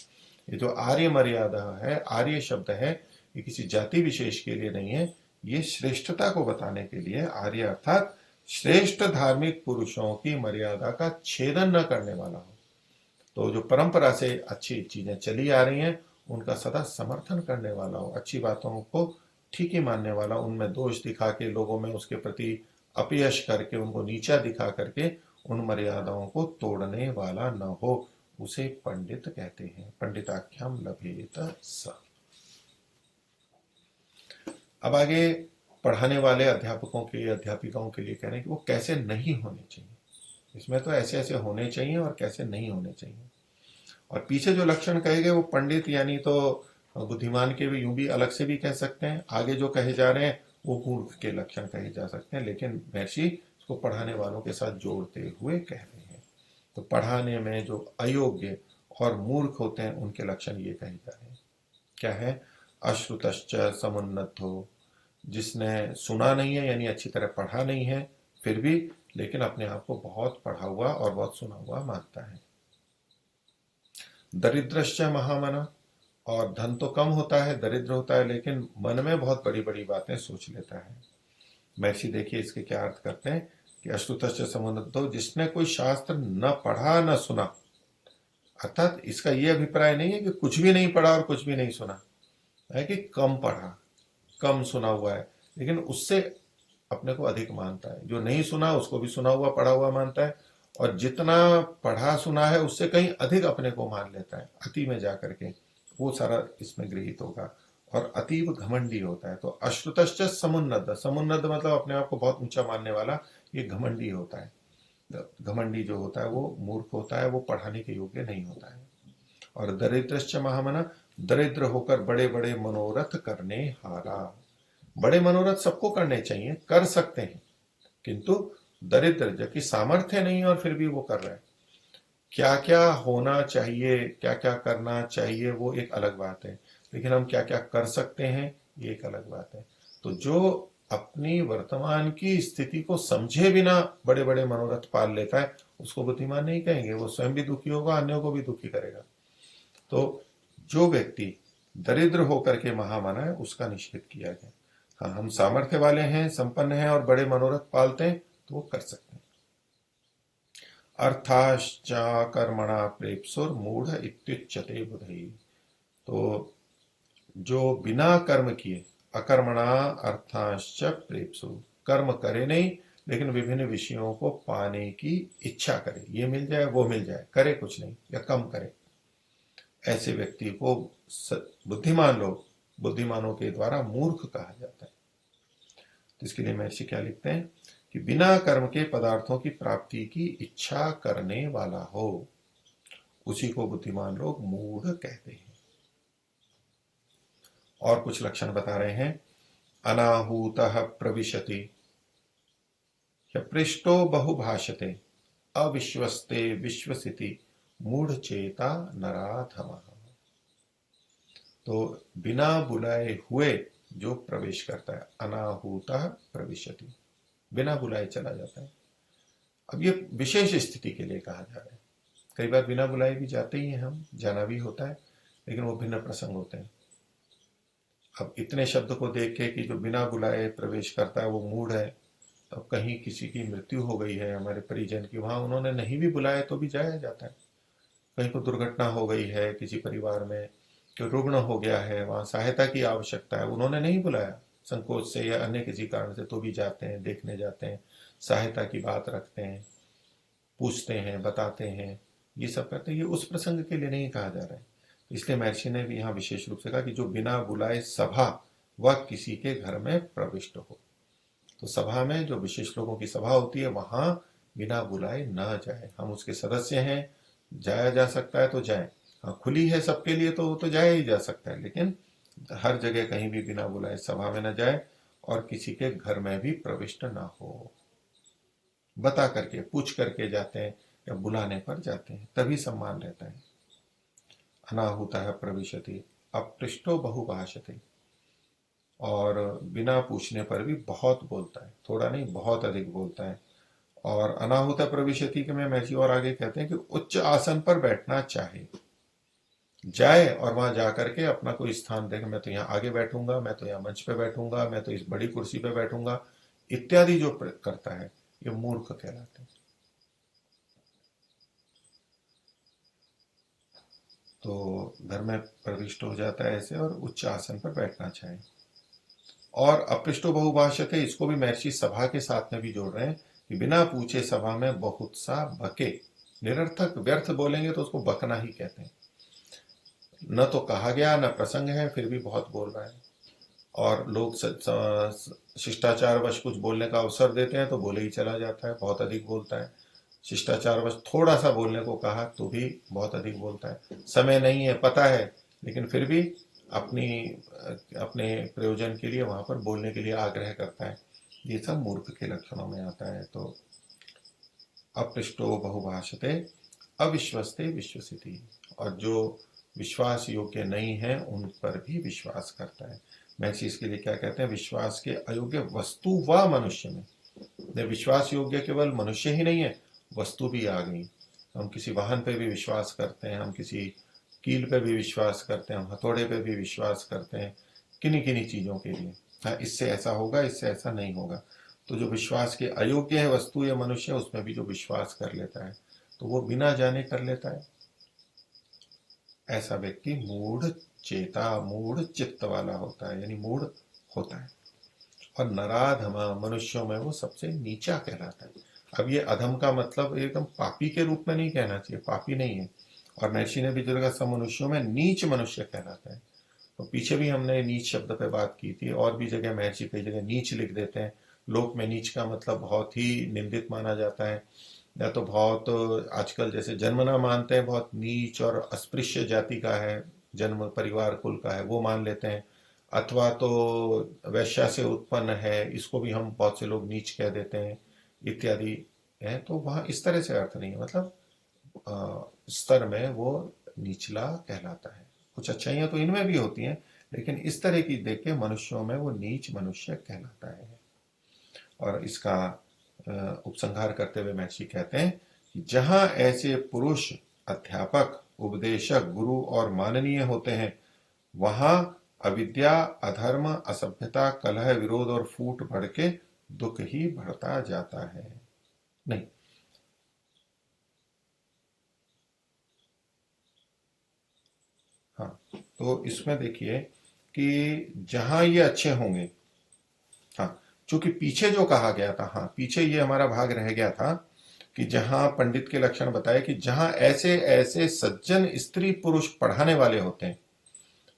ये जो आर्य मर्यादा है, आर्य शब्द है, ये किसी जाति विशेष के लिए नहीं है, ये श्रेष्ठता को बताने के लिए। आर्य अर्थात श्रेष्ठ धार्मिक पुरुषों की मर्यादा का छेदन न करने वाला हो। तो जो परंपरा से अच्छी चीजें चली आ रही हैं उनका सदा समर्थन करने वाला हो, अच्छी बातों को ठीक ही मानने वाला, उनमें दोष दिखा के लोगों में उसके प्रति अपयश करके, उनको नीचा दिखा करके उन मर्यादाओं को तोड़ने वाला न हो, उसे पंडित कहते हैं। पंडिताख्यम लभेत स। अब आगे पढ़ाने वाले अध्यापकों के, अध्यापिकाओं के लिए कह रहे हैं कि वो कैसे नहीं होने चाहिए। इसमें तो ऐसे ऐसे होने चाहिए और कैसे नहीं होने चाहिए। और पीछे जो लक्षण कहे गए वो पंडित यानी तो बुद्धिमान के भी यूं भी अलग से भी कह सकते हैं। आगे जो कहे जा रहे हैं वो मूर्ख के लक्षण कहे जा सकते हैं, लेकिन महर्षि इसको पढ़ाने वालों के साथ जोड़ते हुए कह रहे हैं। तो पढ़ाने में जो अयोग्य और मूर्ख होते हैं उनके लक्षण ये कहे जा रहे हैं। क्या है? अश्रुतश्च समुन्नतो, जिसने सुना नहीं है यानी अच्छी तरह पढ़ा नहीं है, फिर भी लेकिन अपने आप को बहुत पढ़ा हुआ और बहुत सुना हुआ मानता है। दरिद्रश्च महामना, और धन तो कम होता है, दरिद्र होता है, लेकिन मन में बहुत बड़ी बड़ी बातें सोच लेता है। महर्षि देखिए इसके क्या अर्थ करते हैं कि अश्रुतश्च समुन्नतो, जिसने कोई शास्त्र न पढ़ा न सुना। अर्थात इसका यह अभिप्राय नहीं है कि कुछ भी नहीं पढ़ा और कुछ भी नहीं सुना, है कि कम पढ़ा, कम सुना हुआ है, लेकिन उससे अपने को अधिक मानता है। जो नहीं सुना उसको भी सुना हुआ पढ़ा हुआ मानता है, और जितना पढ़ा सुना है उससे कहीं अधिक अपने को मान लेता है, अति में जाकर के वो सारा इसमें गृहित होगा, और अतीव घमंडी होता है। तो अश्रुतश्च समुन्नत, समुन्नत मतलब अपने आप को बहुत ऊंचा मानने वाला, ये घमंडी होता है। घमंडी जो होता है वो मूर्ख होता है, वो पढ़ाने के योग्य नहीं होता है। और दरिद्रश्च महामना, दरिद्र होकर बड़े बड़े मनोरथ करने हारा। बड़े मनोरथ सबको करने चाहिए, कर सकते हैं, किंतु दरिद्र जबकि सामर्थ्य नहीं और फिर भी वो कर रहे हैं। क्या क्या होना चाहिए, क्या क्या करना चाहिए वो एक अलग बात है, लेकिन हम क्या क्या कर सकते हैं ये एक अलग बात है। तो जो अपनी वर्तमान की स्थिति को समझे बिना बड़े बड़े मनोरथ पाल लेता है उसको बुद्धिमान नहीं कहेंगे, वो स्वयं भी दुखी होगा, अन्यों को भी दुखी करेगा। तो जो व्यक्ति दरिद्र होकर के महामना है उसका निषेध किया गया। हाँ, हम सामर्थ्य वाले हैं, संपन्न हैं और बड़े मनोरथ पालते हैं तो वो कर सकते हैं। अर्थाश्चा कर्मणा प्रेप्सुर मूढ़ इत्युच्यते बुधई। तो जो बिना कर्म किए, अकर्मणा अर्थाश्च प्रेप्सु, कर्म करे नहीं लेकिन विभिन्न विषयों को पाने की इच्छा करे, ये मिल जाए वो मिल जाए, करे कुछ नहीं या कम करे, ऐसे व्यक्ति को बुद्धिमान लोग, बुद्धिमानों के द्वारा मूर्ख कहा जाता है। तो इसके लिए महर्षि क्या लिखते हैं कि बिना कर्म के पदार्थों की प्राप्ति की इच्छा करने वाला हो उसी को बुद्धिमान लोग मूढ़ कहते हैं। और कुछ लक्षण बता रहे हैं। अनाहूत प्रविशति, पृष्ठो बहुभाषते, अविश्वस्ते विश्वसिति, मूढ़ चेता नराधम। तो बिना बुलाए हुए जो प्रवेश करता है, अनाहूतः प्रविशति, बिना बुलाए चला जाता है। अब ये विशेष स्थिति के लिए कहा जा रहा है। कई बार बिना बुलाए भी जाते ही हैं, हम जाना भी होता है, लेकिन वो भिन्न प्रसंग होते हैं। अब इतने शब्द को देख के कि जो बिना बुलाए प्रवेश करता है वो मूढ़ है। अब कहीं किसी की मृत्यु हो गई है हमारे परिजन की, वहां उन्होंने नहीं भी बुलाया तो भी जाया जाता है। कहीं को दुर्घटना हो गई है किसी परिवार में, जो रुग्ण हो गया है, वहां सहायता की आवश्यकता है, उन्होंने नहीं बुलाया संकोच से या अन्य किसी कारण से, तो भी जाते हैं, देखने जाते हैं, सहायता की बात रखते हैं, पूछते हैं, बताते हैं, ये सब करते हैं। ये उस प्रसंग के लिए नहीं कहा जा रहा है। इसलिए महर्षि ने भी यहाँ विशेष रूप से कहा कि जो बिना बुलाए सभा व किसी के घर में प्रविष्ट हो। तो सभा में जो विशेष लोगों की सभा होती है वहां बिना बुलाए न जाए। हम उसके सदस्य हैं, जाया जा सकता है तो जाए। हाँ, खुली है सबके लिए तो जाया ही जा सकता है, लेकिन हर जगह कहीं भी बिना बुलाए सभा में न जाए और किसी के घर में भी प्रविष्ट ना हो। बता करके, पूछ करके जाते हैं या बुलाने पर जाते हैं, तभी सम्मान रहता है। अनाहुतः प्रविशति अपृष्टो बहुभाषते, और बिना पूछने पर भी बहुत बोलता है, थोड़ा नहीं बहुत अधिक बोलता है। और अनाहुत प्रविशति के में महर्षि और आगे कहते हैं कि उच्च आसन पर बैठना चाहे, जाए और वहां जाकर के अपना कोई स्थान देखे, मैं तो यहाँ आगे बैठूंगा, मैं तो यहाँ मंच पे बैठूंगा, मैं तो इस बड़ी कुर्सी पे बैठूंगा, इत्यादि जो करता है ये मूर्ख कहलाते हैं। तो घर में प्रविष्ट हो जाता है ऐसे और उच्च आसन पर बैठना चाहे। और अपृष्टो बहुभाषते, इसको भी महर्षि सभा के साथ में भी जोड़ रहे हैं कि बिना पूछे सभा में बहुत सा बके, निरर्थक व्यर्थ बोलेंगे तो उसको बकना ही कहते हैं। न तो कहा गया न प्रसंग है, फिर भी बहुत बोल रहा है। और लोग शिष्टाचारवश कुछ बोलने का अवसर देते हैं तो बोले ही चला जाता है, बहुत अधिक बोलता है। शिष्टाचारवश थोड़ा सा बोलने को कहा तो भी बहुत अधिक बोलता है। समय नहीं है पता है, लेकिन फिर भी अपनी अपने प्रयोजन के लिए वहां पर बोलने के लिए आग्रह करता है। ये सब मूर्ख के लक्षणों में आता है। तो अपृष्टो बहुभाषते अविश्वस्ते विश्वसिति, और जो विश्वास योग्य नहीं है उन पर भी विश्वास करता है। महर्षि इसके लिए क्या कहते हैं, विश्वास के अयोग्य वस्तु व मनुष्य में। विश्वास योग्य केवल मनुष्य ही नहीं है, वस्तु भी आ गई। हम किसी वाहन पे भी विश्वास करते हैं, हम किसी कील पे भी विश्वास करते हैं, हम हथौड़े पे भी विश्वास करते हैं, किन्हीं किन्हीं चीजों के लिए। हाँ, इससे ऐसा होगा, इससे ऐसा नहीं होगा। तो जो विश्वास के अयोग्य है वस्तु या मनुष्य, उसमें भी जो विश्वास कर लेता है तो वो बिना जाने कर लेता है। ऐसा व्यक्ति मूढ़ चेता, मूढ़ चित्त वाला होता है, यानी मूढ़ होता है। और नराधम, मनुष्यों में वो सबसे नीचा कहलाता है। अब ये अधम का मतलब एकदम पापी के रूप में नहीं कहना चाहिए, पापी नहीं है। और महर्षि ने भी जो कहा सब मनुष्यों में नीच मनुष्य कहलाता है। तो पीछे भी हमने नीच शब्द पे बात की थी, और भी जगह महर्षि कई जगह नीच लिख देते हैं। लोक में नीच का मतलब बहुत ही निंदित माना जाता है, या तो बहुत आजकल जैसे जन्मना मानते हैं, बहुत नीच और अस्पृश्य जाति का है, जन्म परिवार कुल का है, वो मान लेते हैं। अथवा तो वैश्या से उत्पन्न है, इसको भी हम बहुत से लोग नीच कह देते हैं, इत्यादि है। तो वहां इस तरह से अर्थ नहीं है, मतलब स्तर में वो निचला कहलाता है। कुछ अच्छाइयां तो इनमें भी होती हैं, लेकिन इस तरह की देख के मनुष्यों में वो नीच मनुष्य कहलाता है। और इसका उपसंहार करते हुए महर्षि कहते हैं कि जहां ऐसे पुरुष अध्यापक, उपदेशक, गुरु और माननीय होते हैं, वहां अविद्या, अधर्म, असभ्यता, कलह, विरोध और फूट बढ़ के दुख ही बढ़ता जाता है। नहीं, हाँ, तो इसमें देखिए कि जहां ये अच्छे होंगे, हाँ, चूंकि पीछे जो कहा गया था, हाँ पीछे ये हमारा भाग रह गया था कि जहां पंडित के लक्षण बताए कि जहां ऐसे ऐसे सज्जन स्त्री पुरुष पढ़ाने वाले होते हैं,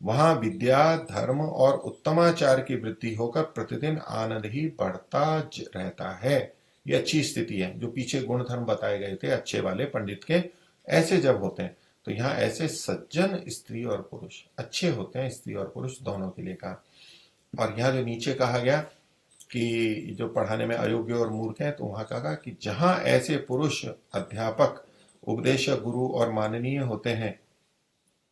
वहां विद्या, धर्म और उत्तमाचार की वृद्धि होकर प्रतिदिन आनंद ही बढ़ता रहता है। ये अच्छी स्थिति है। जो पीछे गुण धर्म बताए गए थे अच्छे वाले पंडित के, ऐसे जब होते हैं तो यहाँ ऐसे सज्जन स्त्री और पुरुष अच्छे होते हैं, स्त्री और पुरुष दोनों के लिए कहा। और यहाँ जो नीचे कहा गया कि जो पढ़ाने में अयोग्य और मूर्ख हैं, तो वहां कहा कि जहां ऐसे पुरुष अध्यापक, उपदेशक, गुरु और माननीय होते हैं,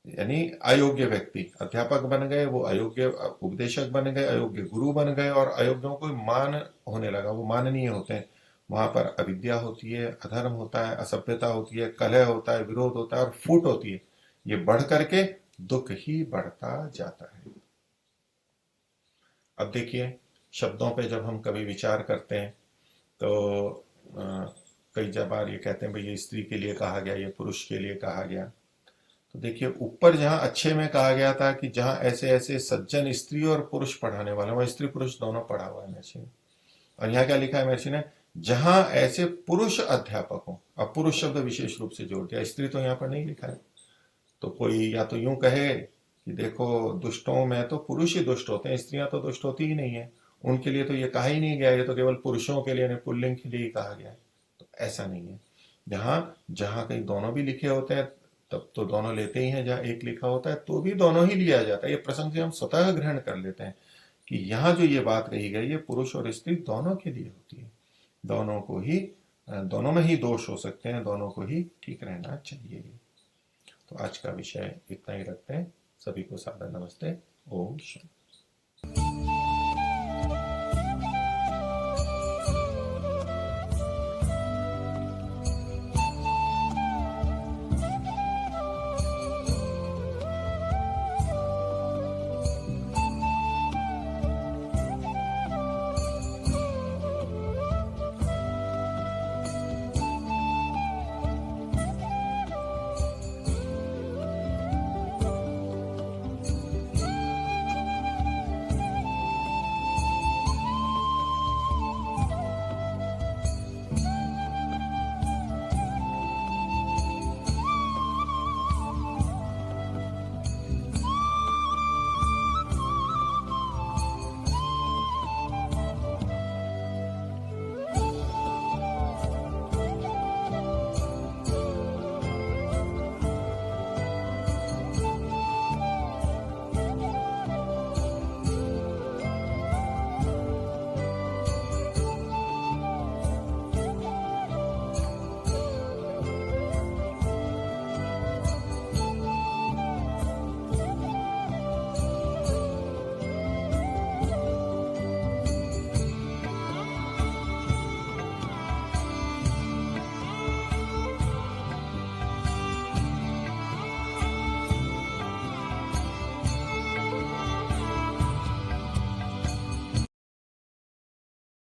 यानी अयोग्य व्यक्ति अध्यापक बन गए, वो अयोग्य उपदेशक बन गए, अयोग्य गुरु बन गए, और अयोग्यों को मान होने लगा, वो माननीय होते हैं। वहां पर अविद्या होती है, अधर्म होता है, असभ्यता होती है, कलह होता है, विरोध होता है और फूट होती है। ये बढ़ करके दुख ही बढ़ता जाता है। अब देखिए, शब्दों पे जब हम कभी विचार करते हैं तो कई जब बार ये कहते हैं भाई ये स्त्री के लिए कहा गया, ये पुरुष के लिए कहा गया। तो देखिए, ऊपर जहां अच्छे में कहा गया था कि जहां ऐसे ऐसे सज्जन स्त्री और पुरुष पढ़ाने वाले, वहां स्त्री पुरुष दोनों पढ़ा हुआ है महर्षि ने। और यहाँ क्या लिखा है महर्षि ने, जहां ऐसे पुरुष अध्यापक हो। अब पुरुष शब्द विशेष रूप से जोड़ दिया, स्त्री तो यहाँ पर नहीं लिखा है। तो कोई या तो यूं कहे कि देखो, दुष्टों में तो पुरुष ही दुष्ट होते हैं, स्त्रियां तो दुष्ट होती ही नहीं है, उनके लिए तो ये कहा ही नहीं गया, ये तो केवल पुरुषों के लिए यानी पुल्लिंग के लिए ही कहा गया है। तो ऐसा नहीं है। जहां जहां कहीं दोनों भी लिखे होते हैं तब तो दोनों लेते ही हैं, जहां एक लिखा होता है तो भी दोनों ही लिया जाता है। ये प्रसंग से हम स्वतः ग्रहण कर लेते हैं कि यहाँ जो ये बात कही गई है पुरुष और स्त्री दोनों के लिए होती है। दोनों को ही, दोनों में ही दोष हो सकते हैं, दोनों को ही ठीक रहना चाहिए। तो आज का विषय इतना ही रखते हैं। सभी को सादर नमस्ते। ओम शांति।